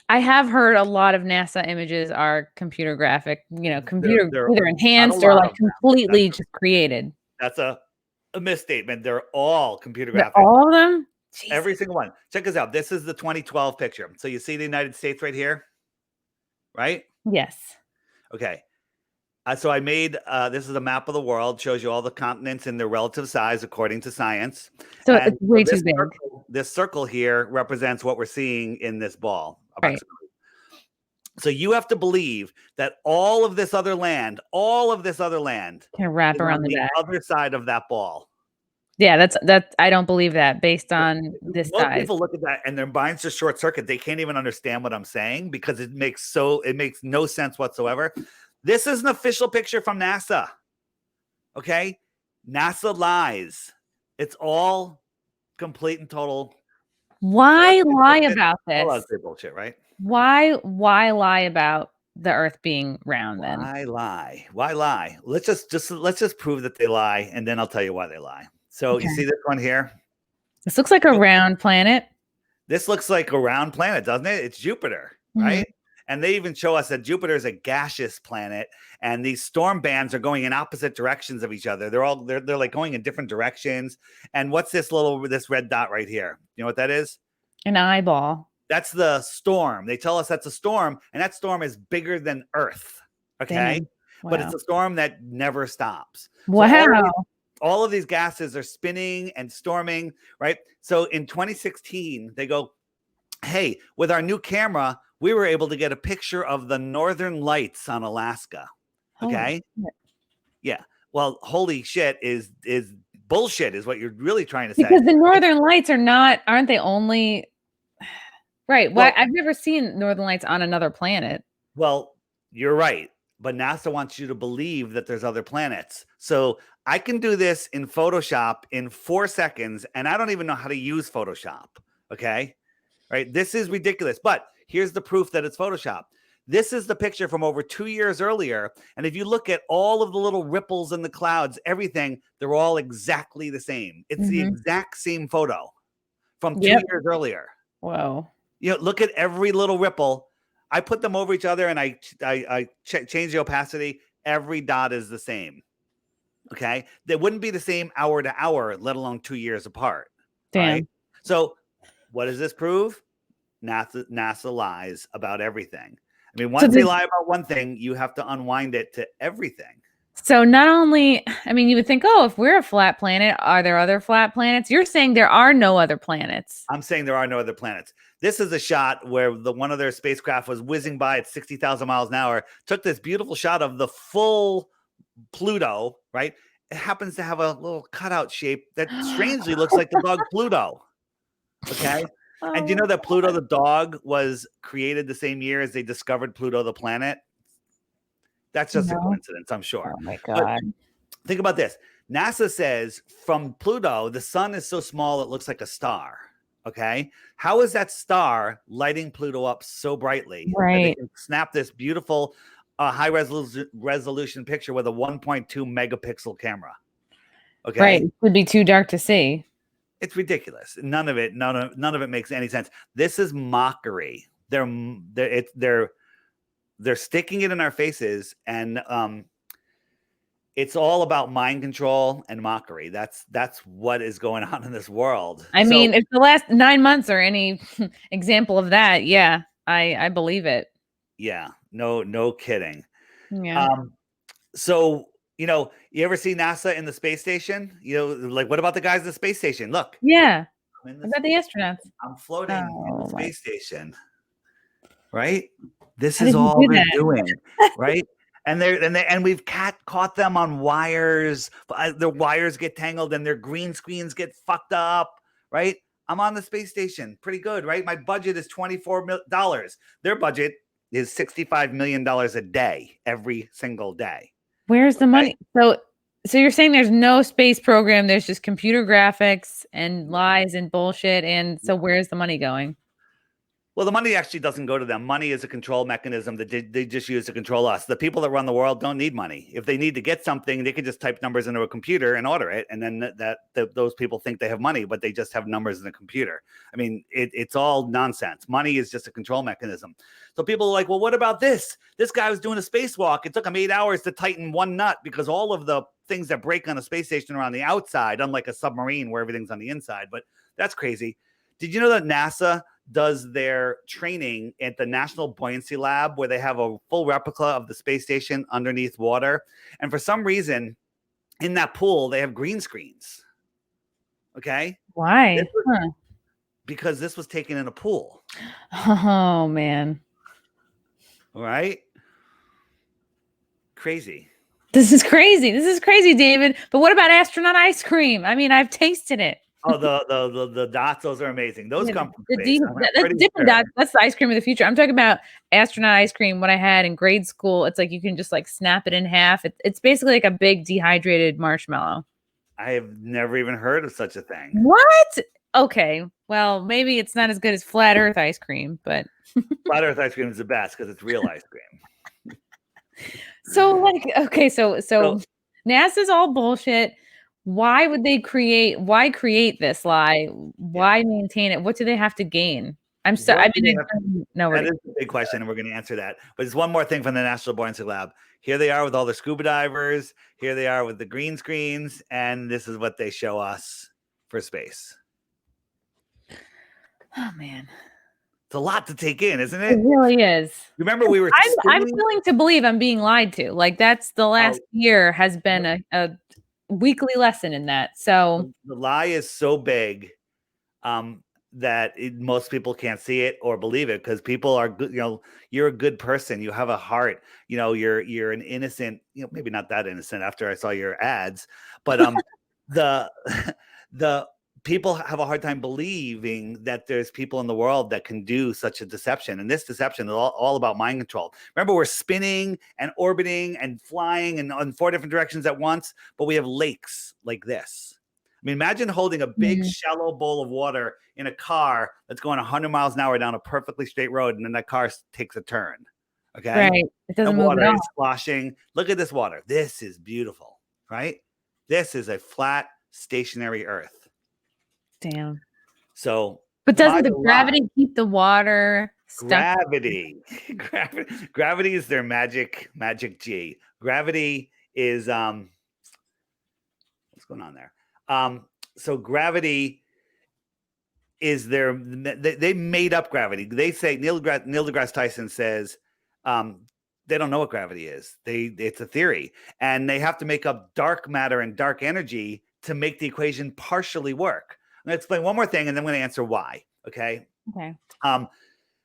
I have heard a lot of NASA images are computer graphic, computer either enhanced or like completely just created. That's a misstatement. They're all computer graphic. All of them? Jeez. Every single one. Check this out. This is the 2012 picture. So you see the United States right here, right? Yes. Okay. So I made, this is a map of the world, shows you all the continents in their relative size according to science. So it's way too big. This circle here represents what we're seeing in this ball. Right. So you have to believe that all of this other land can wrap around the other side of that ball. Yeah, that's I don't believe that based on this size. Most people look at that and their minds just short circuit. They can't even understand what I'm saying because it makes no sense whatsoever. This is an official picture from NASA. Okay? NASA lies. It's all complete and total. Why lie about this? All bullshit, right? Why lie about the Earth being round then? Why lie? Let's just prove that they lie, and then I'll tell you why they lie. So You see this one here? This looks like a round planet. This looks like a round planet, doesn't it? It's Jupiter, right? And they even show us that Jupiter is a gaseous planet, and these storm bands are going in opposite directions of each other. They're like going in different directions. And what's this red dot right here? You know what that is? An eyeball. That's the storm. They tell us that's a storm, and that storm is bigger than Earth. Okay. Wow. But it's a storm that never stops. Wow. So all of these gases are spinning and storming, right? So in 2016, they go, hey, with our new camera, we were able to get a picture of the northern lights on Alaska. Okay. Yeah. Well, holy shit is bullshit is what you're really trying to say. Because the northern lights aren't they only right? Well, I've never seen northern lights on another planet. Well, you're right. but NASA wants you to believe that there's other planets. So I can do this in Photoshop in 4 seconds, and I don't even know how to use Photoshop. Okay. Right. This is ridiculous. But here's the proof that it's Photoshop. This is the picture from over 2 years earlier. And if you look at all of the little ripples in the clouds, everything, they're all exactly the same. It's the exact same photo from 2 years earlier. Whoa. You know, look at every little ripple. I put them over each other and I change the opacity. Every dot is the same. Okay. They wouldn't be the same hour to hour, let alone 2 years apart. Damn. Right? So what does this prove? NASA lies about everything. I mean, once they lie about one thing, you have to unwind it to everything. So not only, I mean, you would think, oh, if we're a flat planet, are there other flat planets? You're saying there are no other planets. I'm saying there are no other planets. This is a shot where one of their spacecraft was whizzing by at 60,000 miles an hour, took this beautiful shot of the full Pluto, right? It happens to have a little cutout shape that strangely looks like the dog Pluto. Okay. And you know that Pluto the dog was created the same year as they discovered Pluto the planet? That's just a coincidence, I'm sure. Oh my God. But think about this. NASA says from Pluto, the sun is so small it looks like a star. Okay. How is that star lighting Pluto up so brightly? Right. That they can snap this beautiful high resolution picture with a 1.2 megapixel camera. Okay. Right. It would be too dark to see. It's ridiculous. None of it makes any sense. This is mockery. They're sticking it in our faces, and it's all about mind control and mockery. That's what is going on in this world. I mean, if the last 9 months are any example of that, yeah, I believe it. Yeah, no kidding. Yeah. So, you know, you ever see NASA in the space station? You know, like, what about the guys in the space station? Look. Yeah. What about the astronauts? I'm floating in the space station. Right? This is all they're doing. Right? And we've caught them on wires. The wires get tangled and their green screens get fucked up. Right? I'm on the space station. Pretty good, right? My budget is $24. Their budget is $65 million a day, every single day. Where's the money? So you're saying there's no space program, there's just computer graphics and lies and bullshit. And so where's the money going? Well, the money actually doesn't go to them. Money is a control mechanism that they just use to control us. The people that run the world don't need money. If they need to get something, they can just type numbers into a computer and order it. And then those people think they have money, but they just have numbers in a computer. I mean, it's all nonsense. Money is just a control mechanism. So people are like, well, what about this? This guy was doing a spacewalk. It took him 8 hours to tighten one nut because all of the things that break on a space station are on the outside, unlike a submarine where everything's on the inside. But that's crazy. Did you know that NASA does their training at the National Buoyancy Lab, where they have a full replica of the space station underneath water? And for some reason, in that pool, they have green screens. Okay. Why? Because this was taken in a pool. Oh, man. All right. Crazy. This is crazy, David. But what about astronaut ice cream? I mean, I've tasted it. Oh, the dots, those are amazing. Those come from space. That's different dots. That's the ice cream of the future. I'm talking about astronaut ice cream. What I had in grade school, it's like you can just like snap it in half. It's basically like a big dehydrated marshmallow. I have never even heard of such a thing. What? Okay. Well, maybe it's not as good as flat Earth ice cream, but flat Earth ice cream is the best because it's real ice cream. So like, okay, so NASA's all bullshit. Why would they create this lie? Why maintain it? What do they have to gain? That is a big question, and we're going to answer that. But there's one more thing from the National Buoyancy Lab. Here they are with all the scuba divers. Here they are with the green screens, and this is what they show us for space. Oh man, it's a lot to take in, isn't it? It really is. Remember, we were. I'm willing to believe I'm being lied to. Like that's the last year has been a weekly lesson in that. So the lie is so big that most people can't see it or believe it because people are good. You know, you're a good person. You have a heart. You know, you're an innocent. You know, maybe not that innocent after I saw your ads, but the people have a hard time believing that there's people in the world that can do such a deception. And this deception is all about mind control. Remember, we're spinning and orbiting and flying in 4 different directions at once, but we have lakes like this. I mean, imagine holding a big shallow bowl of water in a car that's going 100 miles an hour down a perfectly straight road, and then that car takes a turn. Okay. Right. It doesn't the move water at all. is sloshing. Look at this water. This is beautiful, right? This is a flat, stationary Earth. Damn. So, but doesn't the gravity keep the water stuck? Gravity is their magic G. Gravity is what's going on there? So gravity is they made up gravity. They say Neil deGrasse Tyson says they don't know what gravity is. It's a theory, and they have to make up dark matter and dark energy to make the equation partially work. I'm going to explain one more thing, and then I'm going to answer why. Okay. Okay.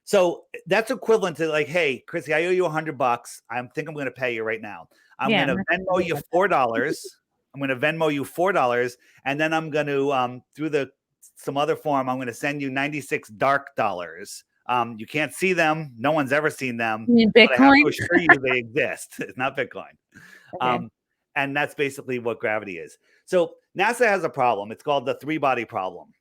So that's equivalent to like, hey, Chrissy, I owe you $100. I think I'm going to pay you right now. I'm going to Venmo you $4. I'm going to Venmo you $4, and then I'm going to through some other form, I'm going to send you 96 dark dollars. You can't see them. No one's ever seen them. Bitcoin? But I have to assure you they exist. It's not Bitcoin. Okay. And that's basically what gravity is. So NASA has a problem. It's called the 3-body problem.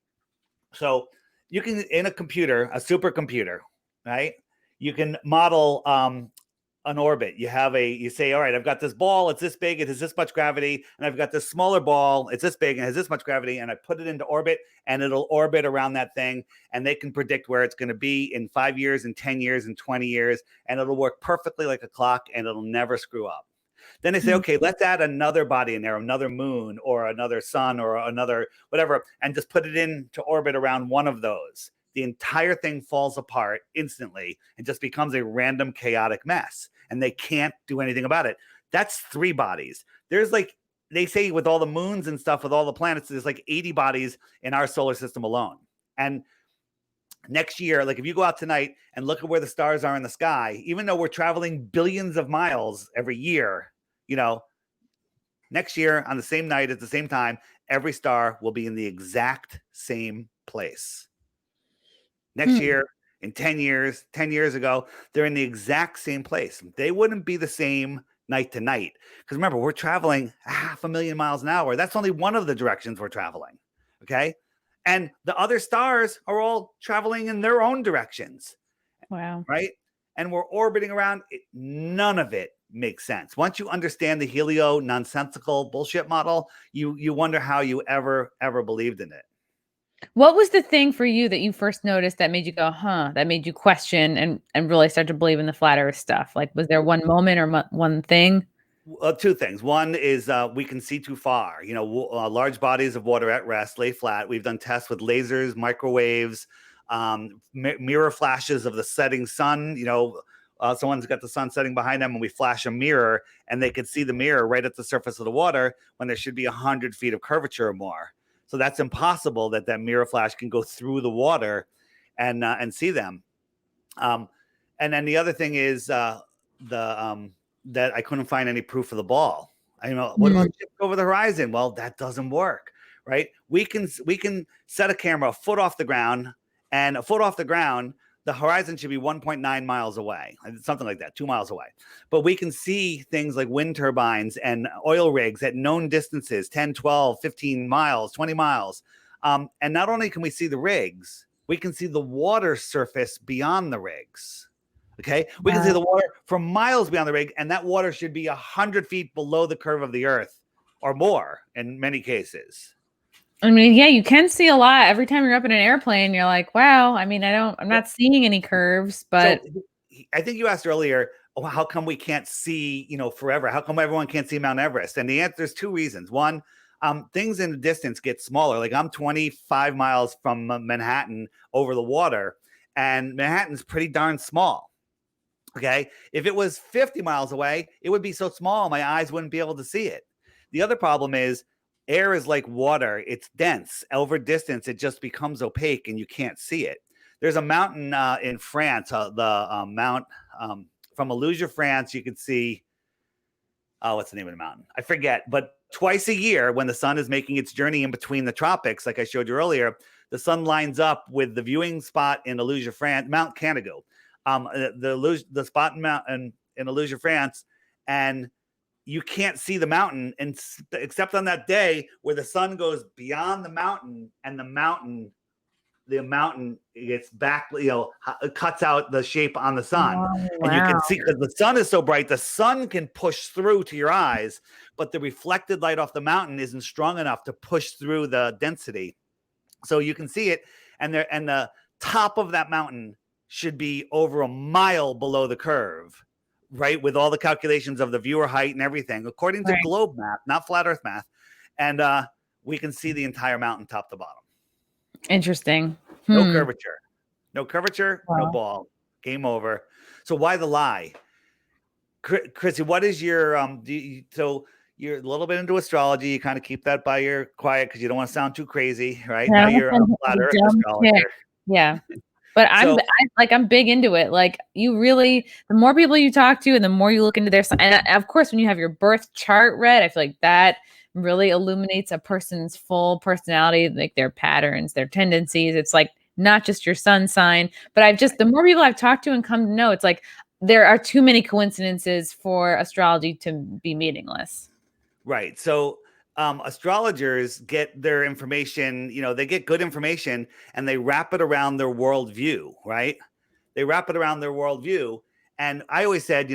So you can, in a computer, a supercomputer, right? You can model an orbit. You say, all right, I've got this ball, it's this big, it has this much gravity, and I've got this smaller ball, it's this big and has this much gravity, and I put it into orbit, and it'll orbit around that thing, and they can predict where it's going to be in 5 years, in 10 years, in 20 years, and it'll work perfectly like a clock, and it'll never screw up. Then they say, okay, let's add another body in there, another moon or another sun or another whatever, and just put it into orbit around one of those. The entire thing falls apart instantly and just becomes a random chaotic mess. And they can't do anything about it. That's 3 bodies. There's like, they say with all the moons and stuff, with all the planets, there's like 80 bodies in our solar system alone. And next year, like if you go out tonight and look at where the stars are in the sky, even though we're traveling billions of miles every year, next year on the same night at the same time, every star will be in the exact same place. Next year, in 10 years ago, they're in the exact same place. They wouldn't be the same night to night. Because remember, we're traveling 500,000 miles an hour. That's only one of the directions we're traveling. Okay. And the other stars are all traveling in their own directions. Wow. Right. And we're orbiting around. None of it makes sense. Once you understand the helio nonsensical bullshit model, you wonder how you ever believed in it. What was the thing for you that you first noticed that made you go, that made you question and really start to believe in the flat earth stuff? Like, was there one moment or one thing? 2 things. One is we can see too far. Large bodies of water at rest lay flat. We've done tests with lasers, microwaves, mirror flashes of the setting sun. Someone's got the sun setting behind them, and we flash a mirror, and they could see the mirror right at the surface of the water when there should be 100 feet of curvature or more. So that's impossible that mirror flash can go through the water and see them. And then the other thing is that I couldn't find any proof of the ball. What about ships over the horizon? Well, that doesn't work, right? We can set a camera a foot off the ground, and a foot off the ground, the horizon should be 1.9 miles away, something like that, 2 miles away. But we can see things like wind turbines and oil rigs at known distances, 10, 12, 15 miles, 20 miles. And not only can we see the rigs, we can see the water surface beyond the rigs. Okay. We can see the water from miles beyond the rig, and that water should be 100 feet below the curve of the earth or more in many cases. I mean, yeah, you can see a lot. Every time you're up in an airplane, you're like, wow. I mean, I'm not seeing any curves, but so, I think you asked earlier, how come we can't see, forever? How come everyone can't see Mount Everest? And the answer, there's 2 reasons. One, things in the distance get smaller. Like I'm 25 miles from Manhattan over the water, and Manhattan's pretty darn small. Okay. If it was 50 miles away, it would be so small, my eyes wouldn't be able to see it. The other problem is air is like water. It's dense. Over distance, it just becomes opaque and you can't see it. There's a mountain in France, the Mount from Aluja, France. You can see, what's the name of the mountain? I forget, but twice a year, when the sun is making its journey in between the tropics, like I showed you earlier, the sun lines up with the viewing spot in Aluja, France, Mount Canigou, the spot in Aluja, France, and you can't see the mountain, and except on that day where the sun goes beyond the mountain, and the mountain gets back, it cuts out the shape on the sun. Oh, and you can wow. see, because the sun is so bright, the sun can push through to your eyes, but the reflected light off the mountain isn't strong enough to push through the density. So you can see it, and the top of that mountain should be over a mile below the curve, right? With all the calculations of the viewer height and everything, according to globe math, not flat earth math. And we can see the entire mountain top to bottom. Interesting. No curvature. Wow. No ball. Game over. So why the lie? Chrissie, what is your so you're a little bit into astrology. You kind of keep that by your quiet because you don't want to sound too crazy, right? Now you're a flat earth astrologer. Yeah. But I'm big into it. Like, you really, the more people you talk to and the more you look into their, and of course, when you have your birth chart read, I feel like that really illuminates a person's full personality, like their patterns, their tendencies. It's like not just your sun sign, but the more people I've talked to and come to know, it's like there are too many coincidences for astrology to be meaningless. Right. So astrologers get their information, they get good information and they wrap it around their worldview, right? They wrap it around their worldview. And I always said,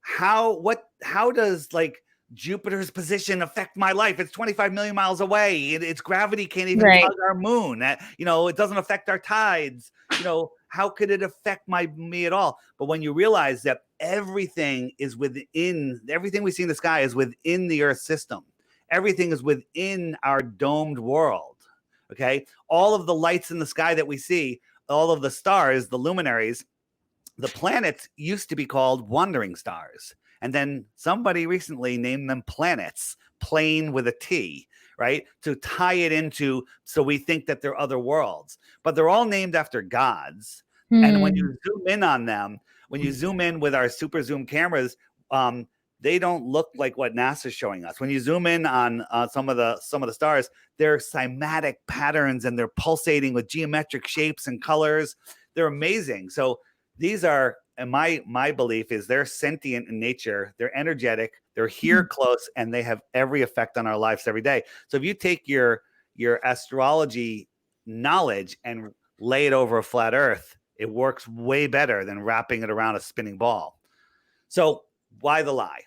how does like Jupiter's position affect my life? It's 25 million miles away. Its gravity can't even tug our moon. It doesn't affect our tides. How could it affect me at all? But when you realize that everything we see in the sky is within the Earth system. Everything is within our domed world. Okay. All of the lights in the sky that we see, all of the stars, the luminaries, the planets used to be called wandering stars. And then somebody recently named them planets, plain with a T, right? To tie it into, so we think that they're other worlds, but they're all named after gods. And when you zoom in on them, when you zoom in with our super zoom cameras, they don't look like what NASA's showing us. When you zoom in on some of the stars, they're cymatic patterns and they're pulsating with geometric shapes and colors. They're amazing. So these are, and my belief is, they're sentient in nature. They're energetic. They're here close, and they have every effect on our lives every day. So if you take your astrology knowledge and lay it over a flat Earth, it works way better than wrapping it around a spinning ball. So why the lie?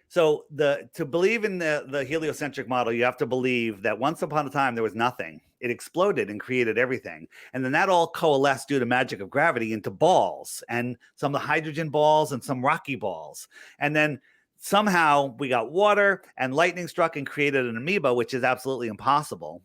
So to believe in the heliocentric model, you have to believe that once upon a time there was nothing. It exploded and created everything. And then that all coalesced due to magic of gravity into balls, and some of the hydrogen balls and some rocky balls. And then somehow we got water and lightning struck and created an amoeba, which is absolutely impossible.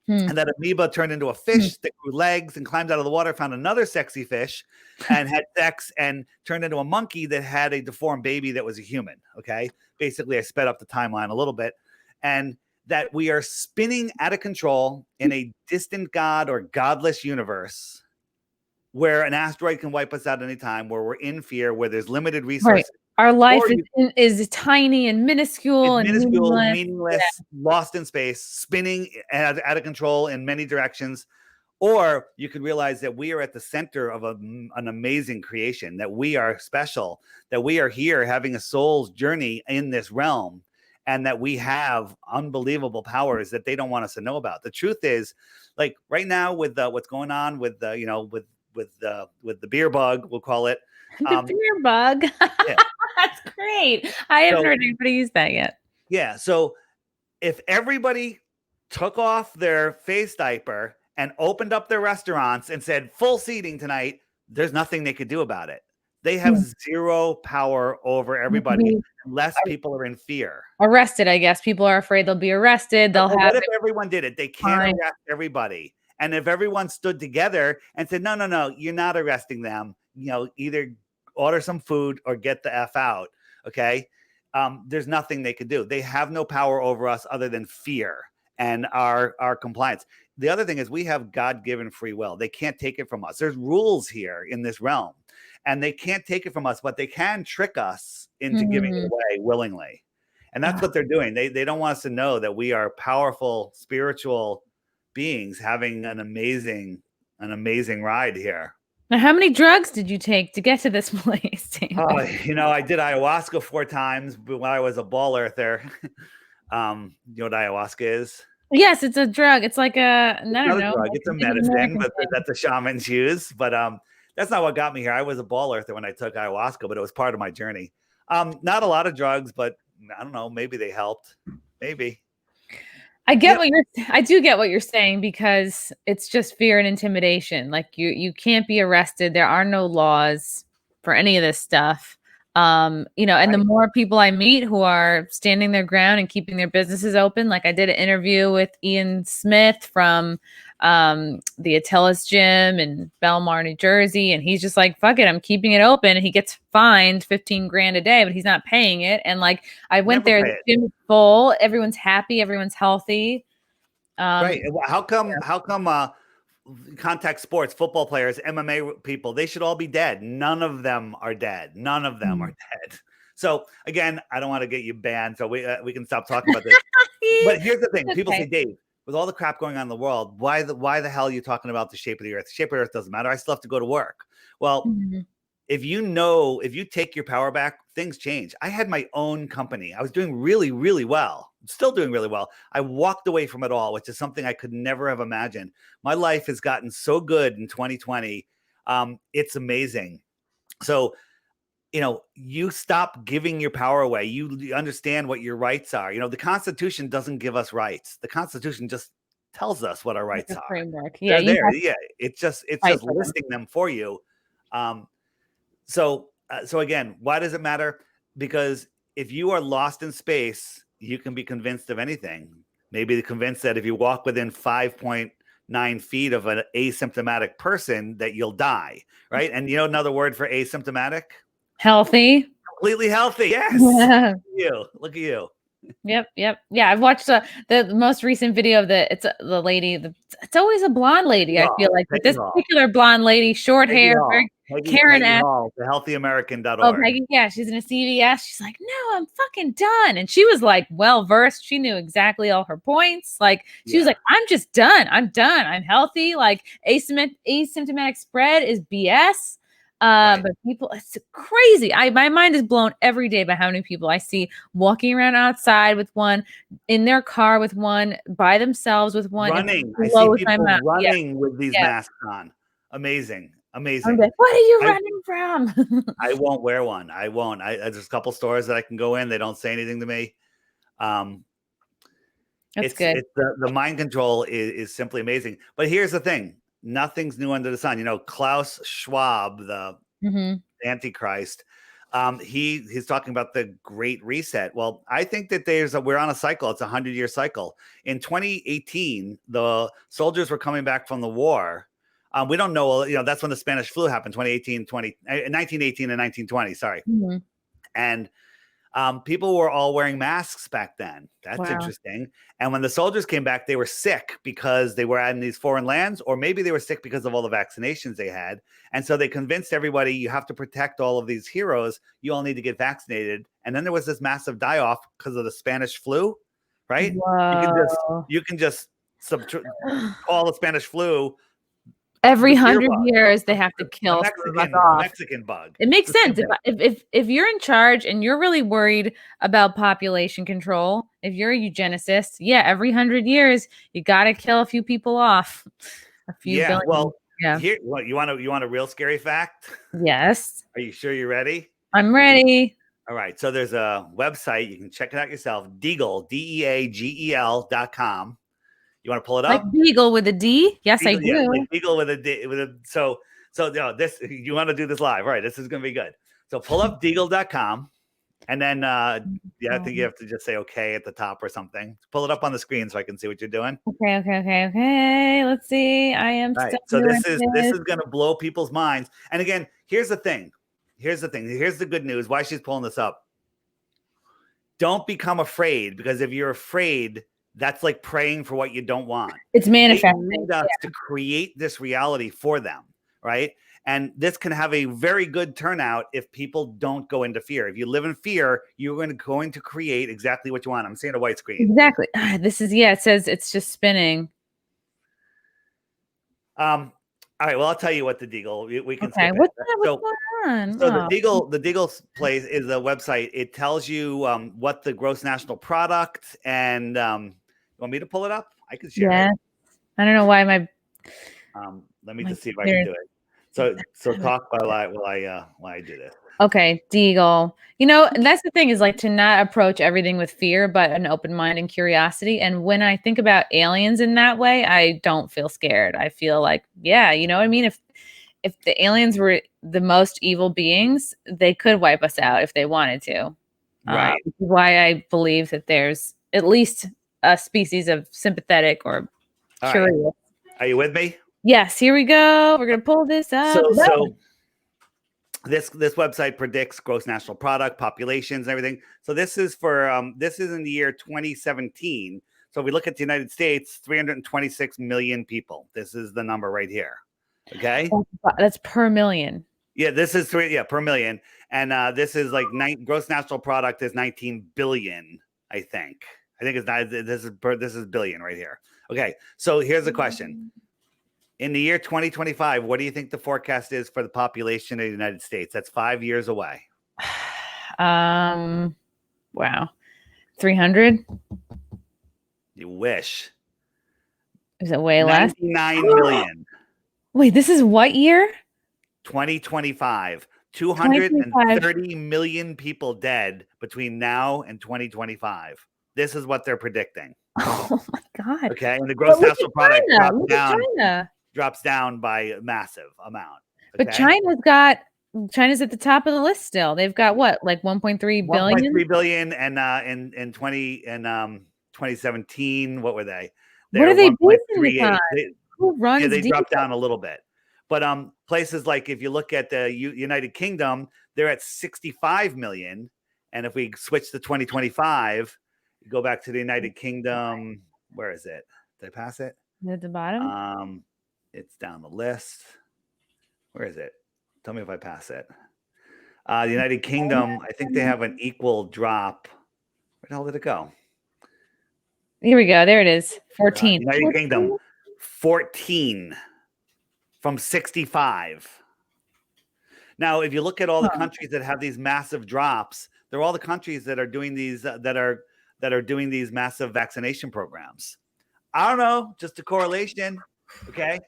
And that amoeba turned into a fish that grew legs and climbed out of the water, found another sexy fish and had sex, and turned into a monkey that had a deformed baby that was a human. Okay. Basically, I sped up the timeline a little bit, and that we are spinning out of control in a distant god or godless universe where an asteroid can wipe us out anytime, where we're in fear, where there's limited resources. Our life is tiny and minuscule and meaningless, lost in space, spinning out of control in many directions. Or you could realize that we are at the center of an amazing creation, that we are special, that we are here having a soul's journey in this realm, and that we have unbelievable powers that they don't want us to know about. The truth is, like right now with what's going on with the with the beer bug, we'll call it. The beer bug. Yeah. That's great. I haven't heard anybody use that yet. Yeah. So if everybody took off their face diaper and opened up their restaurants and said full seating tonight, there's nothing they could do about it. They have zero power over everybody unless people are in fear. Arrested, I guess. People are afraid they'll be arrested. What if everyone did it? They can't arrest everybody. And if everyone stood together and said, no, you're not arresting them, either order some food or get the F out. Okay. There's nothing they could do. They have no power over us other than fear and our compliance. The other thing is we have God-given free will. They can't take it from us. There's rules here in this realm, and they can't take it from us, but they can trick us into giving it away willingly. And that's what they're doing. They don't want us to know that we are powerful spiritual beings having an amazing ride here. Now, how many drugs did you take to get to this place? Oh, I did ayahuasca 4 times when I was a ball earther. You know what ayahuasca is? Yes, it's a drug. It's like I don't know. Drug. It's a medicine, but that the shamans use. But that's not what got me here. I was a ball earther when I took ayahuasca, but it was part of my journey. Not a lot of drugs, but I don't know. Maybe they helped. Maybe. I do get what you're saying, because it's just fear and intimidation. Like you can't be arrested. There are no laws for any of this stuff. And the more people I meet who are standing their ground and keeping their businesses open, like I did an interview with Ian Smith from the Attilas gym in Belmar, New Jersey, and he's just like, fuck it, I'm keeping it open. And he gets fined 15 grand a day, but he's not paying it. And like I went there, the gym is full, everyone's happy, everyone's healthy. Right. How come contact sports, football players, MMA people, they should all be dead. None of them are dead. None of them are dead. So again, I don't want to get you banned, so we can stop talking about this. But here's the thing. People say, Dave, with all the crap going on in the world, why the hell are you talking about the shape of the earth? The shape of the earth doesn't matter. I still have to go to work. Well, if you take your power back, things change. I had my own company. I was doing really, really well. Still doing really well. I walked away from it all, which is something I could never have imagined. My life has gotten so good in 2020. It's amazing. So, you stop giving your power away. You understand what your rights are. The Constitution doesn't give us rights. The Constitution just tells us what our rights are. Framework. Yeah, yeah. It's just listing them for you. So again, why does it matter? Because if you are lost in space, you can be convinced of anything. Maybe convinced that if you walk within 5.9 feet of an asymptomatic person, that you'll die, right? And another word for asymptomatic? Healthy. Completely healthy. Yes. Look at you. Yep. Yeah, I've watched the most recent video of the lady. It's always a blonde lady. I feel like, but this particular blonde lady, short hair, Karen Peggy Hall, thehealthyamerican.org. Oh, Peggy, yeah, she's in a CVS. She's like, no, I'm fucking done. And she was like well versed. She knew exactly all her points. Like she was like, I'm just done. I'm done. I'm healthy. Like asymptomatic spread is BS. But people, it's crazy. My mind is blown every day by how many people I see walking around outside with one, in their car with one, by themselves with one, running. I see people running with these masks on. Amazing. Like, what are you running from? I won't wear one. I won't. There's a couple stores that I can go in. They don't say anything to me. That's good. The mind control is simply amazing. But here's the thing. Nothing's new under the sun. Klaus Schwab, the Antichrist, he's talking about the Great Reset. Well, I think that we're on a cycle. It's a 100-year cycle. In 2018, the soldiers were coming back from the war. We don't know, that's when the Spanish flu happened, 1918 and 1920, sorry. And people were all wearing masks back then. That's interesting. And when the soldiers came back, they were sick because they were in these foreign lands, or maybe they were sick because of all the vaccinations they had. And so they convinced everybody, you have to protect all of these heroes. You all need to get vaccinated. And then there was this massive die-off because of the Spanish flu, right? Wow. You can just call the Spanish flu. Every 100 years, they have to kill a Mexican bug. It makes sense. If you're in charge and you're really worried about population control, if you're a eugenicist, every 100 years, you got to kill a few people off. A few billion. Well, here, you want a real scary fact? Yes. Are you sure you're ready? I'm ready. All right. So there's a website. You can check it out yourself. Deagel, DEAGEL.com. You want to pull it up? Like Beagle with a D? Yes, Beagle, I do. Like Beagle with a D. So this, you want to do this live, right? This is going to be good. So pull up Deagel.com, and then I think you have to just say okay at the top or something. Pull it up on the screen so I can see what you're doing. Okay. Let's see. I am. Right. So this is going to blow people's minds. And again, here's the thing. Here's the good news. Why she's pulling this up. Don't become afraid, because if you're afraid, that's like praying for what you don't want. It's manifesting. They need us to create this reality for them, right? And this can have a very good turnout if people don't go into fear. If you live in fear, you're going to create exactly what you want. I'm seeing a white screen. Exactly. This is, it says it's just spinning. All right. Well, I'll tell you what the Deagle, we can skip it. What's going on? So the Deagle place is a website. It tells you what the gross national product and you want me to pull it up? I can share it. I don't know why let me just see if I can do it. So talk while I do this. Okay, Deagle. That's the thing, is like to not approach everything with fear, but an open mind and curiosity. And when I think about aliens in that way, I don't feel scared. I feel like, yeah, you know what I mean? If the aliens were the most evil beings, they could wipe us out if they wanted to. Right. Which is why I believe that there's at least a species of sympathetic or curious. Right. Are you with me? Yes, here we go. We're going to pull this up. So this website predicts gross national product, populations, and everything. So this is for this is in the year 2017. So if we look at the United States, 326 million people. This is the number right here. Okay, that's per million. Yeah, this is per million, and this is like gross national product is 19 billion. I think it's not. This is billion right here. Okay, so here's the question. In the year 2025, what do you think the forecast is for the population of the United States? That's 5 years away. Wow. 300? You wish. Is it way less? 99 million. Wait, this is what year? 2025. 230 million people dead between now and 2025. This is what they're predicting. Oh my God. Okay, and the gross national product drops down by a massive amount. Okay? But China's at the top of the list still. They've got what, like 1.3 billion? 1.3 billion, and in 2017, what were they? What are they basing this on? Who runs? They dropped down a little bit. But places like, if you look at the United Kingdom, they're at 65 million. And if we switch to 2025, go back to the United Kingdom. Where is it? Did I pass it? At the bottom? It's down the list. Where is it? Tell me if I pass it. The United Kingdom, I think they have an equal drop. Where the hell did it go? Here we go. There it is. 14. United Kingdom, 14 from 65. Now, if you look at all the countries that have these massive drops, they're all the countries that are doing these that are doing these massive vaccination programs. I don't know, just a correlation, okay?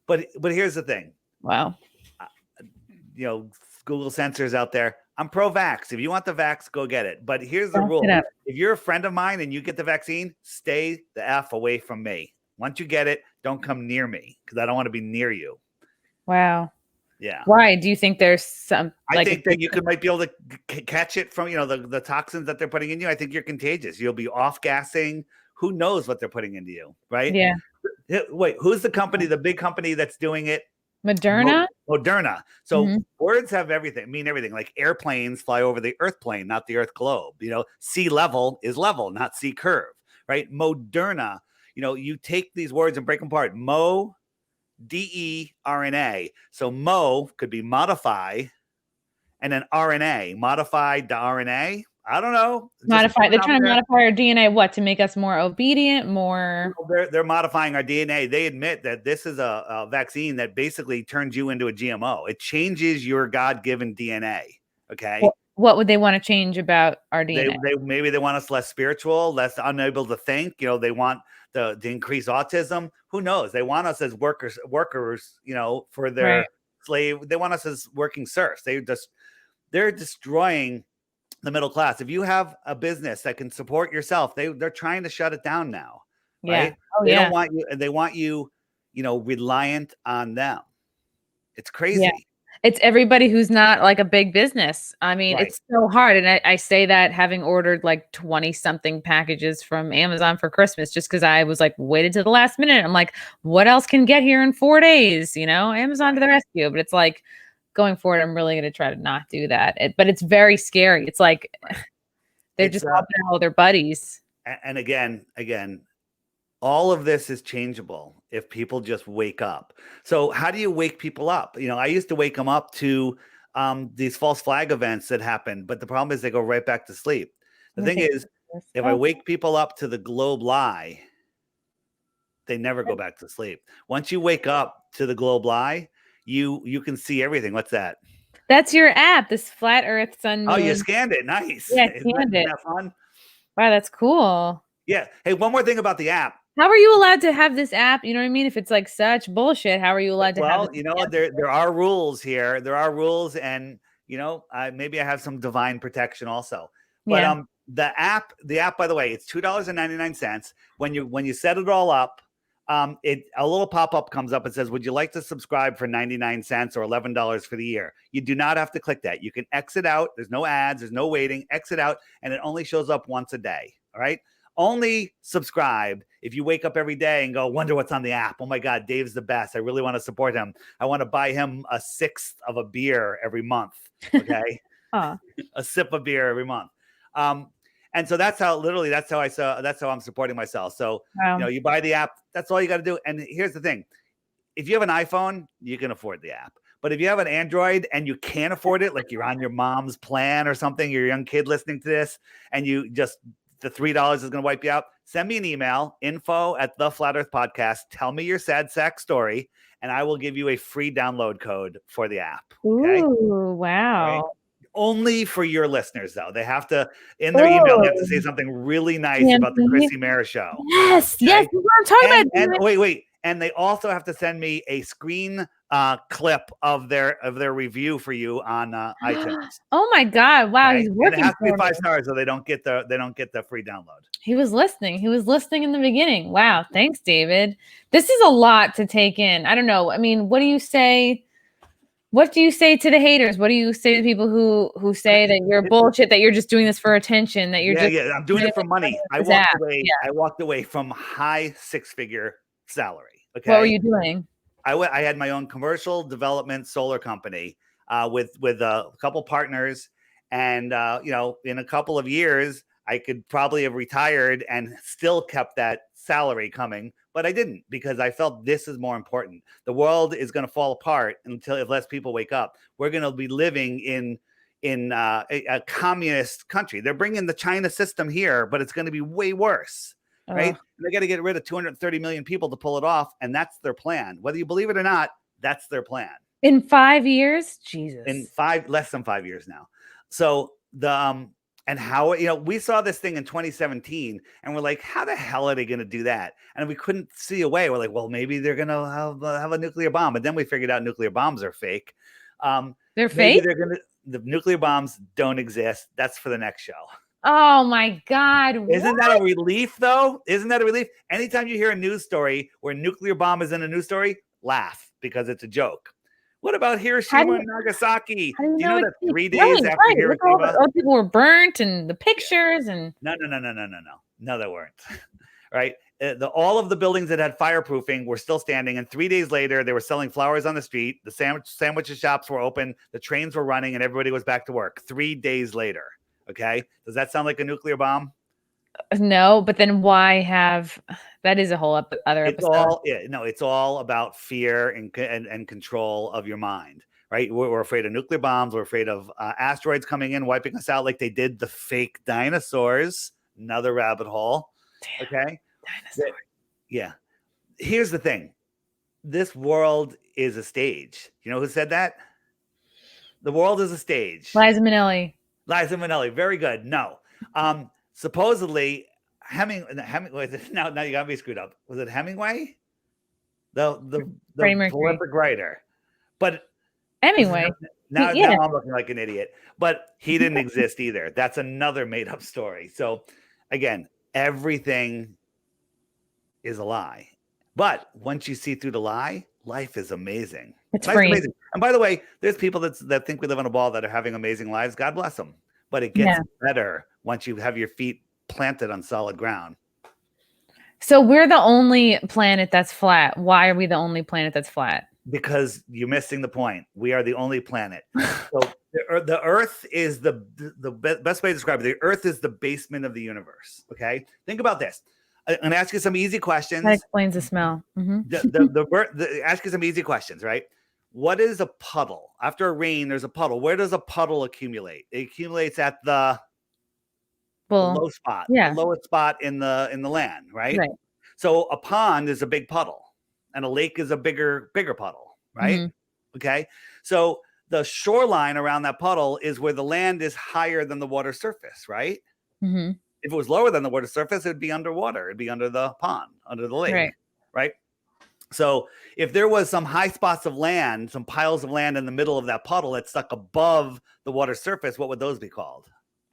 But here's the thing. Wow. Google censors out there. I'm pro-vax. If you want the vax, go get it. But here's the rule. If you're a friend of mine and you get the vaccine, stay the F away from me. Once you get it, don't come near me because I don't want to be near you. Wow. Yeah. Why? Do you think there's some? I think that you might be able to catch it from the toxins that they're putting in you. I think you're contagious. You'll be off gassing. Who knows what they're putting into you, right? Yeah. Wait, who's the company? The big company that's doing it? Moderna. Moderna. So words mean everything. Like airplanes fly over the Earth plane, not the Earth globe. Sea level is level, not sea curve, right? Moderna. You take these words and break them apart. D-E-R-N-A. So mo could be modify, and then RNA, modified the RNA. I don't know. Modify. They're trying to modify our DNA. What, to make us more obedient, more? They're modifying our DNA. They admit that this is a vaccine that basically turns you into a GMO. It changes your God-given DNA. Okay. What would they want to change about our DNA? Maybe they want us less spiritual, less unable to think. They want to increase autism. Who knows? They want us as workers. For their slave. They want us as working serfs. They're destroying the middle class. If you have a business that can support yourself, they're trying to shut it down now. Right? They don't want you, and they want you, reliant on them. It's crazy. Yeah. It's everybody who's not like a big business. I mean, It's so hard. And I say that having ordered like 20 something packages from Amazon for Christmas, just because I was like waited to the last minute. I'm like, what else can get here in 4 days? Amazon to the rescue. But it's like, going forward, I'm really going to try to not do that. But it's very scary. It's like they're just helping all their buddies. And again, All of this is changeable if people just wake up. So how do you wake people up? I used to wake them up to these false flag events that happen, but the problem is they go right back to sleep. The thing is, if I wake people up to the globe lie, they never go back to sleep. Once you wake up to the globe lie, you can see everything. What's that? That's your app, this flat Earth sun moon. Oh, you scanned it. Nice. Yeah, I scanned it. Isn't that fun? Wow, that's cool. Yeah. Hey, one more thing about the app. How are you allowed to have this app? You know what I mean? If it's like such bullshit, how are you allowed to have it? Well, there are rules here. There are rules, and maybe I have some divine protection also. But Yeah. the app, by the way, it's $2.99. When you set it all up, a little pop-up comes up and says, would you like to subscribe for 99 cents or $11 for the year? You do not have to click that. You can exit out. There's no ads, there's no waiting. Exit out, and it only shows up once a day. All right. Only subscribe if you wake up every day and go, wonder what's on the app. Oh my God, Dave's the best. I really want to support him. I want to buy him a sixth of a beer every month. Okay. A sip of beer every month. And so that's how I'm supporting myself. So, you buy the app, that's all you got to do. And here's the thing. If you have an iPhone, you can afford the app. But if you have an Android and you can't afford it, like you're on your mom's plan or something, you're a young kid listening to this, and the $3 is going to wipe you out. Send me an email, info@theflatearthpodcast. Tell me your sad sack story, and I will give you a free download code for the app. Okay? Ooh, wow. Right? Only for your listeners, though. They have to, in their email, they have to say something really nice about the Chrissie Mayr show. Yes, okay? Yes, that's what I'm talking about. And wait. And they also have to send me a screen clip of their review for you on iTunes. Oh my God! Wow, he's working. And it has to be 5 stars, so they don't get the free download. He was listening. He was listening in the beginning. Wow, thanks, David. This is a lot to take in. I don't know. I mean, what do you say? What do you say to the haters? What do you say to people who say that you're bullshit, that you're just doing this for attention, that you're I'm doing it for money. I walked away from high 6-figure salary. Okay. What were you doing? I had my own commercial development solar company with a couple partners, and in a couple of years I could probably have retired and still kept that salary coming, but I didn't, because I felt this is more important. The world is going to fall apart if less people wake up. We're going to be living in a communist country. They're bringing the China system here, but it's going to be way worse. Right? And they got to get rid of 230 million people to pull it off. And that's their plan. Whether you believe it or not, that's their plan. In 5 years? Jesus. In less than 5 years now. So and how, we saw this thing in 2017 and we're like, how the hell are they going to do that? And we couldn't see a way. We're like, well, maybe they're going to have a nuclear bomb. But then we figured out nuclear bombs are fake. They're fake? The nuclear bombs don't exist. That's for the next show. Oh my God. Isn't that a relief, though? Isn't that a relief? Anytime you hear a news story where a nuclear bomb is in a news story, laugh, because it's a joke. What about Hiroshima and Nagasaki? Do you know that 3 days after Hiroshima? All people were burnt and the pictures and... No, they weren't. Right? All of the buildings that had fireproofing were still standing, and 3 days later, they were selling flowers on the street. The sandwich shops were open. The trains were running, and everybody was back to work 3 days later. Okay. Does that sound like a nuclear bomb? No, but then why have, that is a whole other episode. It's all about fear and control of your mind, right? We're afraid of nuclear bombs. We're afraid of asteroids coming in, wiping us out like they did the fake dinosaurs. Another rabbit hole. Okay. Dinosaurs. Yeah. Here's the thing. This world is a stage. You know who said that? The world is a stage. Liza Minnelli. Very good. No. Supposedly Hemingway. Now you got me screwed up. Was it Hemingway? The prolific writer. But Hemingway. Now I'm looking like an idiot. But he didn't exist either. That's another made up story. So again, everything is a lie. But once you see through the lie, life is amazing. It's free. Amazing. And by the way, there's people that think we live on a ball that are having amazing lives. God bless them. But it gets better once you have your feet planted on solid ground. So we're the only planet that's flat. Why are we the only planet that's flat? Because you're missing the point. We are the only planet. So the Earth is the best way to describe it. The Earth is the basement of the universe. Okay, think about this. I'm going to ask you some easy That questions. explains the smell. Ask you some easy questions, right? What is a puddle? After a rain, there's a puddle. Where does a puddle accumulate? It accumulates at the low spot, the lowest spot in the land, right? Right. So a pond is a big puddle, and a lake is a bigger puddle, right? Okay. So the shoreline around that puddle is where the land is higher than the water surface, right? If it was lower than the water surface, it'd be underwater. It'd be under the pond, under the lake, right? So if there was some high spots of land, some piles of land in the middle of that puddle that stuck above the water surface, what would those be called?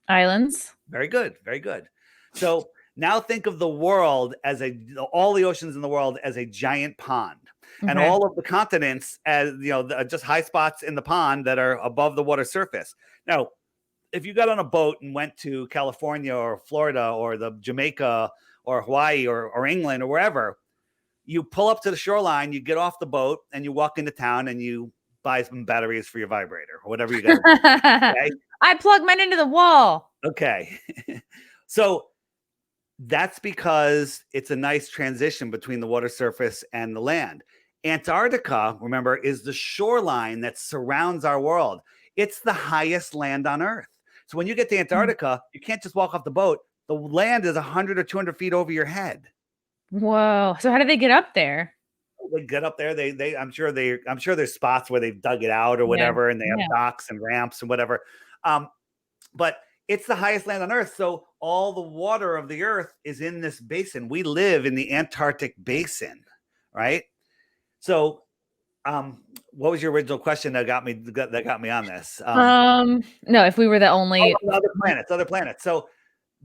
Islands. Very good. Very good. So now think of the world as all the oceans in the world as a giant pond, and all of the continents as, just high spots in the pond that are above the water surface. Now, if you got on a boat and went to California or Florida or the Jamaica or Hawaii or England or wherever, you pull up to the shoreline, you get off the boat, and you walk into town and you buy some batteries for your vibrator or whatever you got. Okay? I plug mine into the wall. Okay. So that's because it's a nice transition between the water surface and the land. Antarctica, remember, is the shoreline that surrounds our world. It's the highest land on Earth. So when you get to Antarctica, you can't just walk off the boat. The land is 100 or 200 feet over your head. Whoa. So how do they get up there? They get up there. I'm sure there's spots where they've dug it out or whatever, and they have docks and ramps and whatever. But it's the highest land on Earth. So all the water of the Earth is in this basin. We live in the Antarctic basin, right? So, what was your original question that got me on this? No, if we were the only other planets. So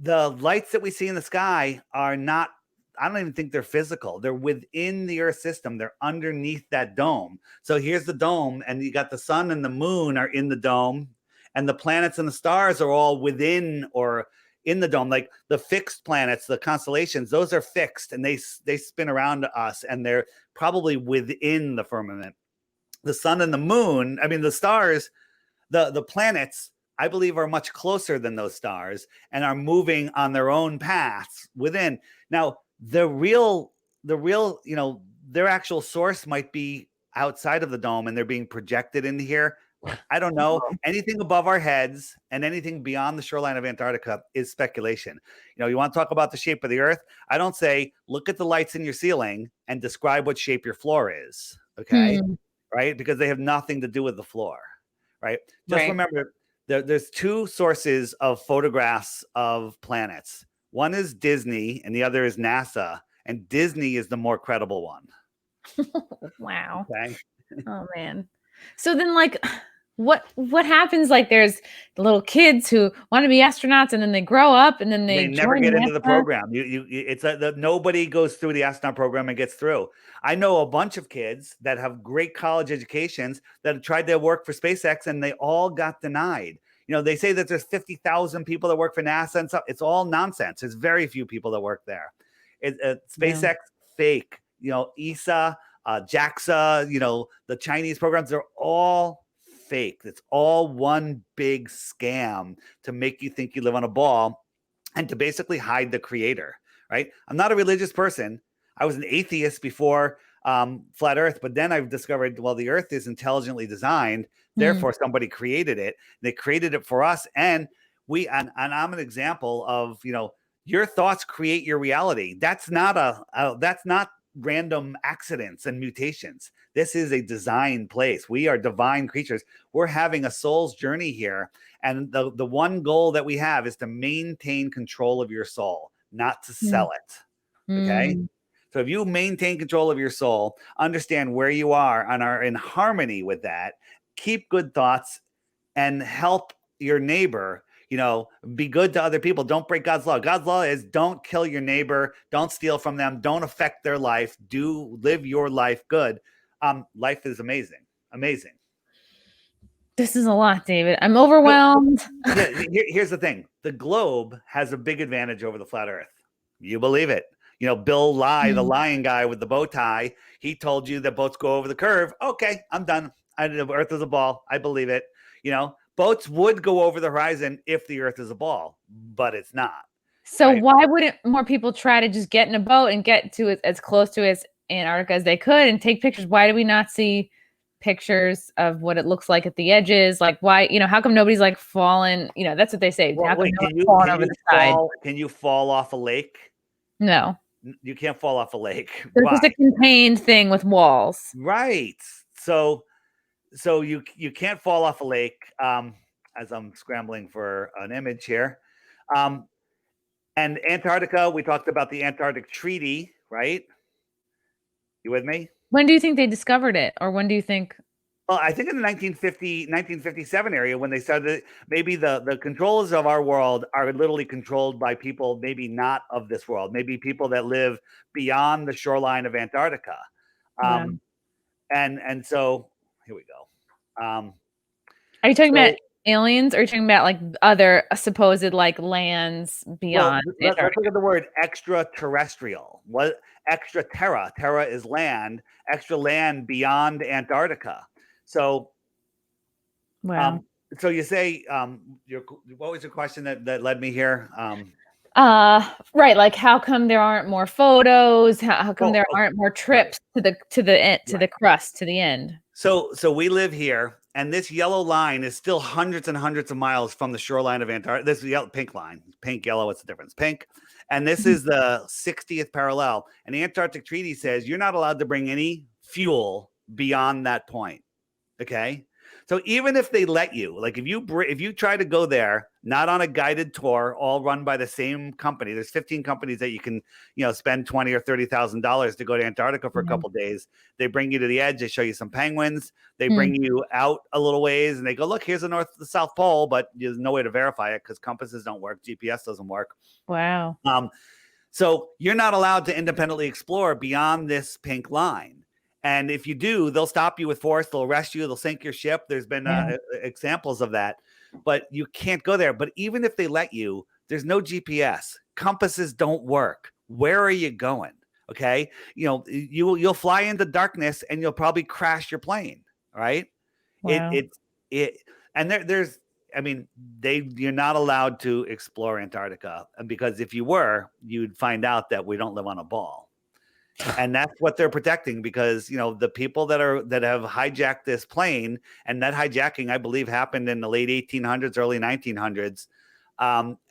the lights that we see in the sky are not, I don't even think they're physical. They're within the Earth system. They're underneath that dome. So here's the dome, and you got the sun and the moon are in the dome, and the planets and the stars are all within or in the dome. Like the fixed planets, the constellations, those are fixed, and they spin around us, and they're probably within the firmament. The sun and the moon, I mean, the stars, the planets, I believe, are much closer than those stars and are moving on their own paths within. Now, the real, their actual source might be outside of the dome, and they're being projected into here. I don't know. Anything above our heads and anything beyond the shoreline of Antarctica is speculation. You want to talk about the shape of the Earth? I don't say, look at the lights in your ceiling and describe what shape your floor is. Okay. Right. Because they have nothing to do with the floor. Right. Just remember, there's two sources of photographs of planets. One is Disney and the other is NASA. And Disney is the more credible one. Wow. Okay. Oh, man. So then, what happens? There's little kids who want to be astronauts, and then they grow up, and then they never get into the program. It's nobody goes through the astronaut program and gets through. I know a bunch of kids that have great college educations that have tried to work for SpaceX, and they all got denied. They say that there's 50,000 people that work for NASA and stuff. It's all nonsense. There's very few people that work there. SpaceX, fake. ESA, JAXA, the Chinese programs, they're all fake. It's all one big scam to make you think you live on a ball and to basically hide the creator, right? I'm not a religious person. I was an atheist before flat Earth, but then I've discovered, well, the Earth is intelligently designed. Therefore, somebody created it. They created it for us. And I'm an example of, your thoughts create your reality. That's not that's not random accidents and mutations. This is a designed place. We are divine creatures. We're having a soul's journey here. And the one goal that we have is to maintain control of your soul, not to sell it. Okay. So if you maintain control of your soul, understand where you are and are in harmony with that, keep good thoughts and help your neighbor, be good to other people. Don't break God's law. God's law is don't kill your neighbor. Don't steal from them. Don't affect their life. Live your life good. Life is amazing. Amazing. This is a lot, David. I'm overwhelmed. Here's the thing. The globe has a big advantage over the flat Earth. You believe it. Bill Nye, the lion guy with the bow tie, he told you that boats go over the curve. Okay, I'm done. Earth is a ball. I believe it. Boats would go over the horizon if the Earth is a ball, but it's not. So right? why wouldn't more people try to just get in a boat and get to as close to Antarctica as they could and take pictures? Why do we not see pictures of what it looks like at the edges? Like why, how come nobody's like fallen? That's what they say. Well, How come wait, no one's fallen over the side? can you fall off a lake? No. You can't fall off a lake. There's Why? just a contained thing with walls. Right. So you can't fall off a lake. As I'm scrambling for an image here. And Antarctica, we talked about the Antarctic Treaty, right? You with me? When do you think they discovered it? Or when do you think? Well, I think in the 1957 area, when they started, maybe the controls of our world are literally controlled by people maybe not of this world, maybe people that live beyond the shoreline of Antarctica. Wow. And so here we go. Are you talking about aliens, or are you talking about like other supposed like lands beyond? Well, let's look at the word extraterrestrial. What extraterra? Terra is land. Extra land beyond Antarctica. So, wow. So you say, what was your question that led me here? Right. Like, how come there aren't more photos? How come there aren't more trips to the crust, to the end? So we live here, and this yellow line is still hundreds and hundreds of miles from the shoreline of Antarctica. This is the pink line, pink, yellow. What's the difference? Pink. And this is the 60th parallel. And the Antarctic Treaty says you're not allowed to bring any fuel beyond that point. Okay. So even if they let you, like if you try to go there, not on a guided tour, all run by the same company, there's 15 companies that you can, spend $20,000 or $30,000 to go to Antarctica for a couple of days. They bring you to the edge. They show you some penguins. They bring you out a little ways, and they go, look, here's the South Pole, but there's no way to verify it because compasses don't work. GPS doesn't work. Wow. So you're not allowed to independently explore beyond this pink line. And if you do, they'll stop you with force. They'll arrest you. They'll sink your ship. There's been examples of that, but you can't go there. But even if they let you, there's no GPS. Compasses don't work. Where are you going? Okay. You'll fly into darkness and you'll probably crash your plane. Right. Wow. You're not allowed to explore Antarctica. And because if you were, you'd find out that we don't live on a ball. And that's what they're protecting, because the people that have hijacked this plane, and that hijacking, I believe, happened in the late 1800s, early 1900s,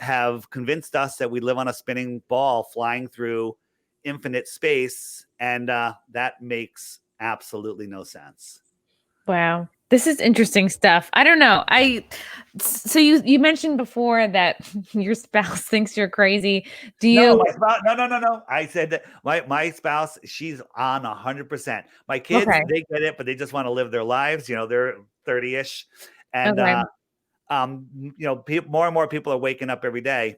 have convinced us that we live on a spinning ball flying through infinite space, and that makes absolutely no sense. Wow. This is interesting stuff. I don't know. So you mentioned before that your spouse thinks you're crazy. Do you? No, my spouse, no. I said that my spouse, she's on 100%. My kids, They get it, but they just want to live their lives. They're 30-ish, and more and more people are waking up every day.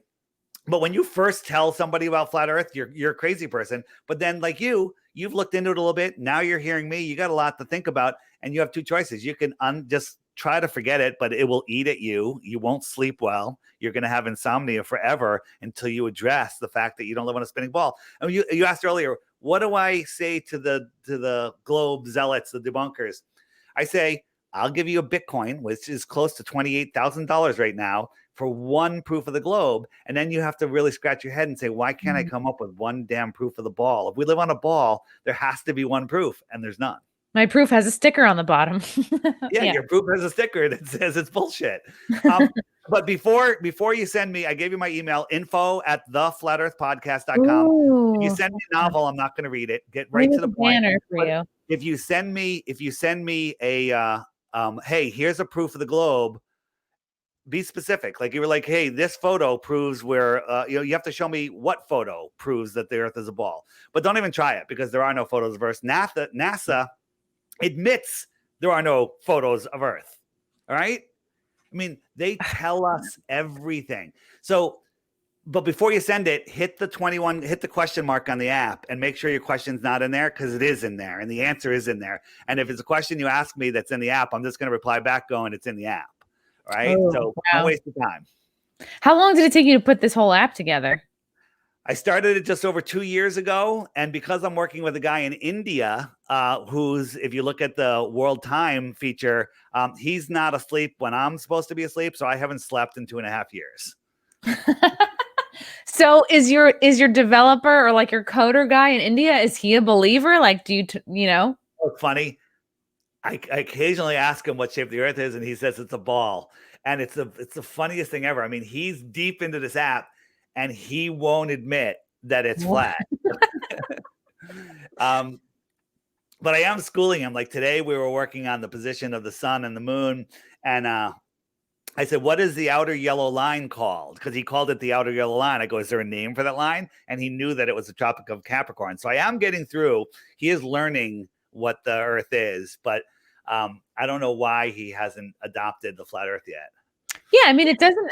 But when you first tell somebody about flat Earth, you're a crazy person. But then, like you've looked into it a little bit. Now you're hearing me. You got a lot to think about, and you have two choices. You can just try to forget it, but it will eat at you. You won't sleep well. You're going to have insomnia forever until you address the fact that you don't live on a spinning ball. And you asked earlier, what do I say to the globe zealots, the debunkers? I say, I'll give you a Bitcoin, which is close to $28,000 right now, for one proof of the globe. And then you have to really scratch your head and say, why can't I come up with one damn proof of the ball? If we live on a ball, there has to be one proof, and there's none. My proof has a sticker on the bottom. Yeah, your proof has a sticker that says it's bullshit. But before you send me, I gave you my email, info@theflatearthpodcast.com. If you send me a novel, I'm not going to read it. Get right to the point. For you. If you send me a hey, here's a proof of the globe, be specific. Like you were like, hey, this photo proves where you have to show me what photo proves that the Earth is a ball. But don't even try it, because there are no photos of Earth. NASA admits there are no photos of Earth. All right. I mean, they tell us everything. So, but before you send it, hit the question mark on the app and make sure your question's not in there, because it is in there and the answer is in there. And if it's a question you ask me that's in the app, I'm just going to reply back going, it's in the app. All right. So don't waste your time. How long did it take you to put this whole app together? I started it just over 2 years ago. And because I'm working with a guy in India, who's, if you look at the world time feature, he's not asleep when I'm supposed to be asleep. So I haven't slept in 2.5 years. So is your developer or like your coder guy in India, is he a believer? Like, do you, you know? It's funny. I occasionally ask him what shape the Earth is, and he says it's a ball. And it's the funniest thing ever. I mean, he's deep into this app, and he won't admit that it's flat. But I am schooling him. Like today, we were working on the position of the sun and the moon, and I said, "What is the outer yellow line called?" Because he called it the outer yellow line. I go, "Is there a name for that line?" And he knew that it was the Tropic of Capricorn. So I am getting through. He is learning what the Earth is, but I don't know why he hasn't adopted the flat Earth yet. Yeah, I mean, it doesn't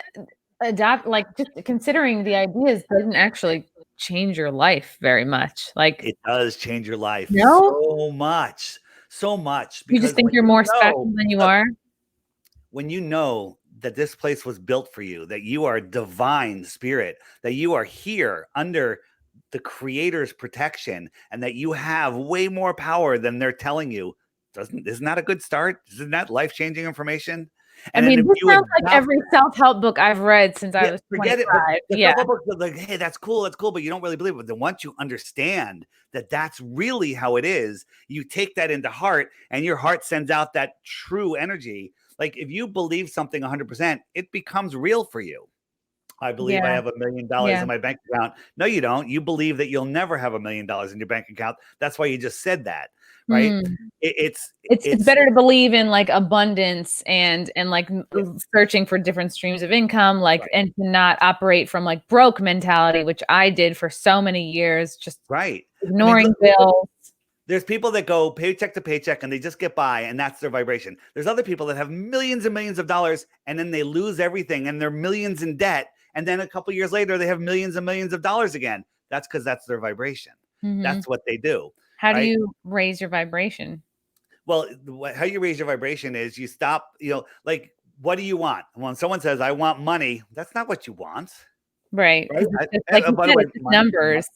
adopt, like, just considering the ideas doesn't actually change your life very much. Like, It does change your life no, so much, so much. you just Because think you're more special than you are. when you know that this place was built for you, that you are divine spirit, that you are here under the creator's protection, and that you have way more power than they're telling you, isn't that a good start? Isn't that life-changing information? I And then mean, if this you sounds like adopt every self-help book I've read since I was forget it. 25. But the Yeah. self-help books are like, hey, that's cool, but you don't really believe it. But then once you understand that that's really how it is, you take that into heart, and your heart sends out that true energy. Like if you believe something 100%, it becomes real for you. I believe I Yeah. have $1 million Yeah. in my bank account. No, you don't. You believe that you'll never have $1 million in your bank account. That's why you just said that, right? It's better to believe in like abundance and like searching for different streams of income, like, right. and to not operate from like broke mentality, which I did for so many years, just right. ignoring bills. There's people that go paycheck to paycheck and they just get by, and that's their vibration. There's other people that have millions and millions of dollars, and then they lose everything and they're millions in debt. And then a couple of years later, they have millions and millions of dollars again. That's because that's their vibration. That's what they do. How do you raise your vibration? Well, how you raise your vibration is you stop, like, what do you want? When someone says, I want money, that's not what you want. Right. Like you said, it's numbers.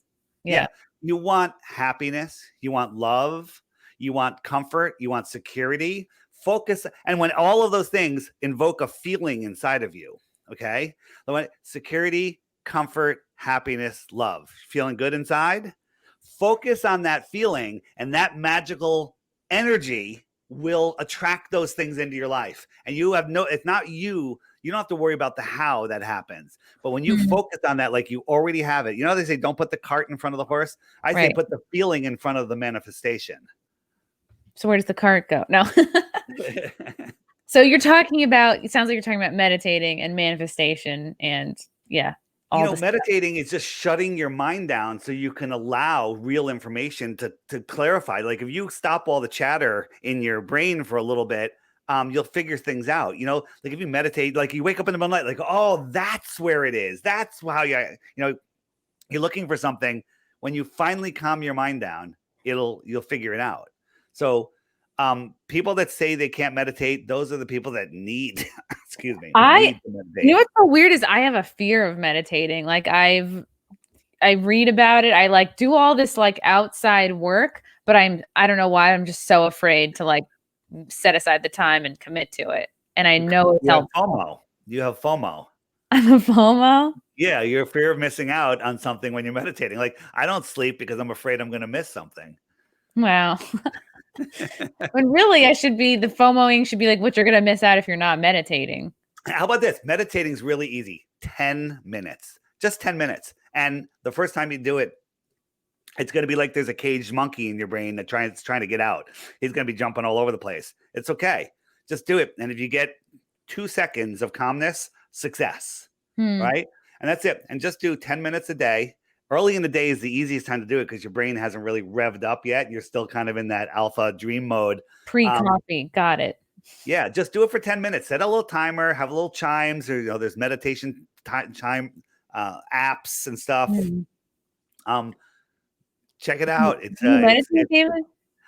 Yeah. You want happiness. You want love. You want comfort. You want security. Focus. And when all of those things invoke a feeling inside of you, okay? Security, comfort, happiness, love. Feeling good inside? Focus on that feeling, and that magical energy will attract those things into your life. And it's not you. You don't have to worry about the how that happens. But when you focus on that, like you already have it. They say don't put the cart in front of the horse. I say put the feeling in front of the manifestation. So where does the cart go? No. So you're talking about, it sounds like you're talking about meditating and manifestation and meditating is just shutting your mind down so you can allow real information to clarify. Like if you stop all the chatter in your brain for a little bit, you'll figure things out. Like if you meditate, like you wake up in the middle of the night, like, oh, that's where it is. That's how you're looking for something. When you finally calm your mind down, you'll figure it out. So people that say they can't meditate, those are the people that need excuse me, need to meditate. You know what's so weird is I have a fear of meditating. Like I read about it, I like do all this like outside work, but I don't know why I'm just so afraid to like set aside the time and commit to it. And I know it's helpful. You have FOMO. I'm a FOMO? Yeah, you're fear of missing out on something when you're meditating. Like I don't sleep because I'm afraid I'm going to miss something. Wow. When really the FOMOing should be like what you're going to miss out if you're not meditating. How about this? Meditating is really easy. 10 minutes, just 10 minutes. And the first time you do it, it's going to be like there's a caged monkey in your brain that's trying to get out. He's going to be jumping all over the place. It's okay. Just do it. And if you get 2 seconds of calmness, success, right? And that's it. And just do 10 minutes a day. Early in the day is the easiest time to do it because your brain hasn't really revved up yet. You're still kind of in that alpha dream mode. Pre-coffee. Got it. Yeah, just do it for 10 minutes. Set a little timer, have a little chimes, or there's meditation chime apps and stuff. Check it out. It's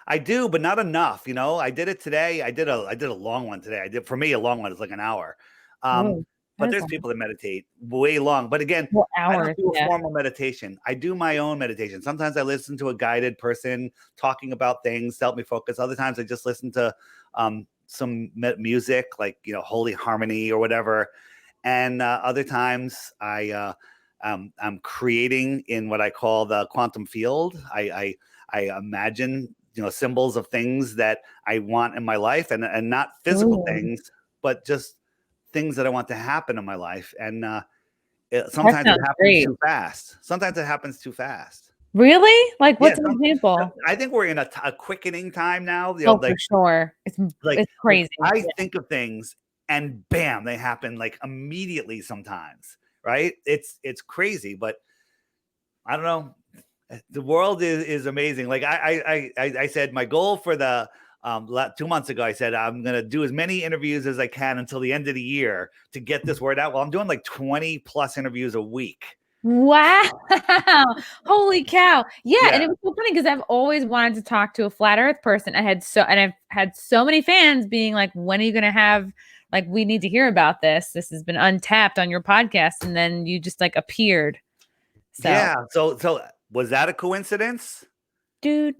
I do, but not enough. I did it today. I did a long one today. For me, a long one is like an hour. But there's people that meditate way long. But again, I don't do a formal meditation. I do my own meditation. Sometimes I listen to a guided person talking about things to help me focus. Other times I just listen to some music like, Holy Harmony or whatever. And other times I I'm creating in what I call the quantum field. I imagine, symbols of things that I want in my life, and not physical things, but just things that I want to happen in my life. And sometimes it happens too fast. Sometimes it happens too fast. Really? Like, what's an example? I think we're in a quickening time now. For sure. It's crazy. I think of things and bam, they happen like immediately sometimes, right? It's crazy, but I don't know. The world is amazing. Like I said, my goal for the 2 months ago, I said I'm gonna do as many interviews as I can until the end of the year to get this word out. Well, I'm doing like 20 plus interviews a week. Wow. Holy cow. Yeah. And it was so funny because I've always wanted to talk to a flat earth person. I've had so many fans being like, when are you going to have, like, we need to hear about this. This has been untapped on your podcast. And then you just like appeared. So. Yeah. So was that a coincidence? Do.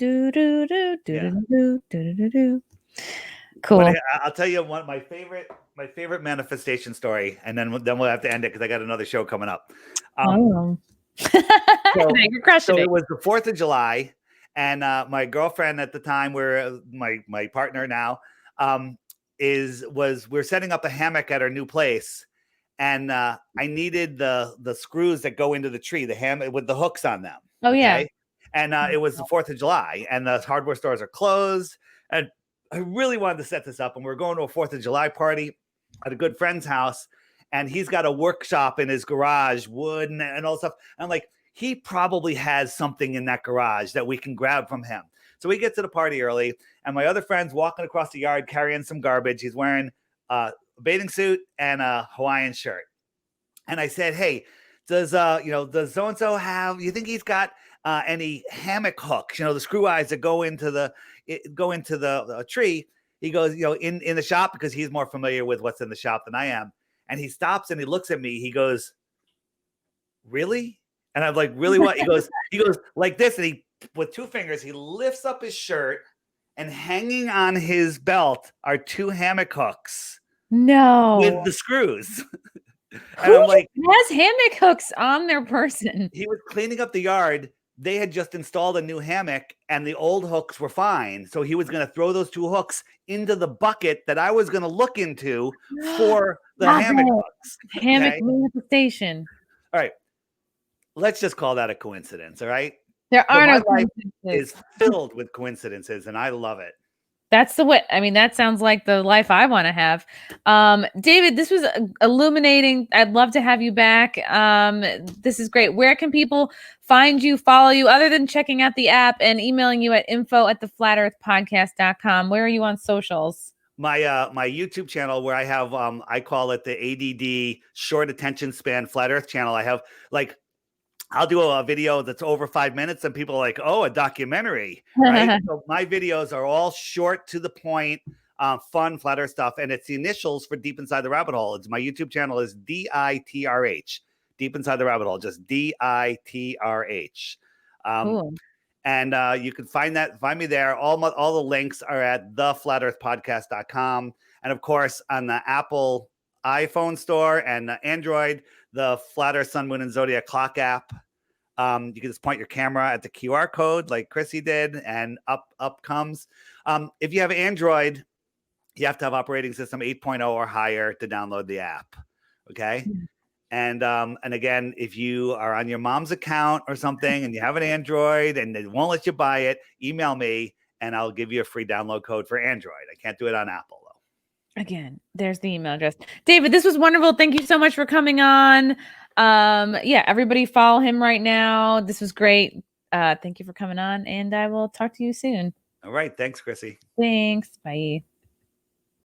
Cool. But I'll tell you what, my favorite manifestation story, and then we'll have to end it because I got another show coming up. You're crushing it. It was the 4th of July, and my girlfriend at the time, my partner now, we're setting up a hammock at our new place, and I needed the screws that go into the tree, the hammock with the hooks on them. Oh yeah. And it was the 4th of July, and the hardware stores are closed, and I really wanted to set this up, and we're going to a 4th of July party at a good friend's house, and he's got a workshop in his garage, wood and all stuff. And I'm like, he probably has something in that garage that we can grab from him. So we get to the party early, and my other friend's walking across the yard carrying some garbage. He's wearing a bathing suit and a Hawaiian shirt. And I said, hey, does so-and-so have, you think he's got any hammock hooks, the screw eyes that go into the tree? He goes, in the shop, because he's more familiar with what's in the shop than I am. And he stops and he looks at me. He goes, really? And I'm like, really what? He goes like this. And he, with 2 fingers, he lifts up his shirt, and hanging on his belt are 2 hammock hooks. No. With the screws. And I'm like, has hammock hooks on their person? He was cleaning up the yard. They had just installed a new hammock, and the old hooks were fine. So he was going to throw those 2 hooks into the bucket that I was going to look into for the hammock hooks. Hammock manifestation. All right. Let's just call that a coincidence. All right. There are no coincidences. My life is filled with coincidences, and I love it. That's the way. I mean, that sounds like the life I want to have. David, this was illuminating. I'd love to have you back. This is great. Where can people find you, follow you, other than checking out the app and emailing you at info@theflatearthpodcast.com? Where are you on socials? My YouTube channel, where I have I call it the ADD short attention span flat earth channel. I have I'll do a video that's over 5 minutes, and people are like, oh, a documentary, right? So my videos are all short, to the point, fun flat earth stuff. And it's the initials for Deep Inside the Rabbit Hole. My YouTube channel is DITRH, Deep Inside the Rabbit Hole, just DITRH. Cool. And you can find me there. All the links are at theflatearthpodcast.com. And of course, on the Apple iPhone store and Android, the Flat Earth Sun, Moon, and Zodiac clock app. You can just point your camera at the QR code like Chrissie did, and up comes. If you have Android, you have to have operating system 8.0 or higher to download the app. Okay. And again, if you are on your mom's account or something and you have an Android and they won't let you buy it, email me and I'll give you a free download code for Android. I can't do it on Apple. Again, there's the email address. David, this was wonderful. Thank you so much for coming on. Everybody follow him right now. This was great. Thank you for coming on, and I will talk to you soon. All right. Thanks, Chrissie. Thanks. Bye.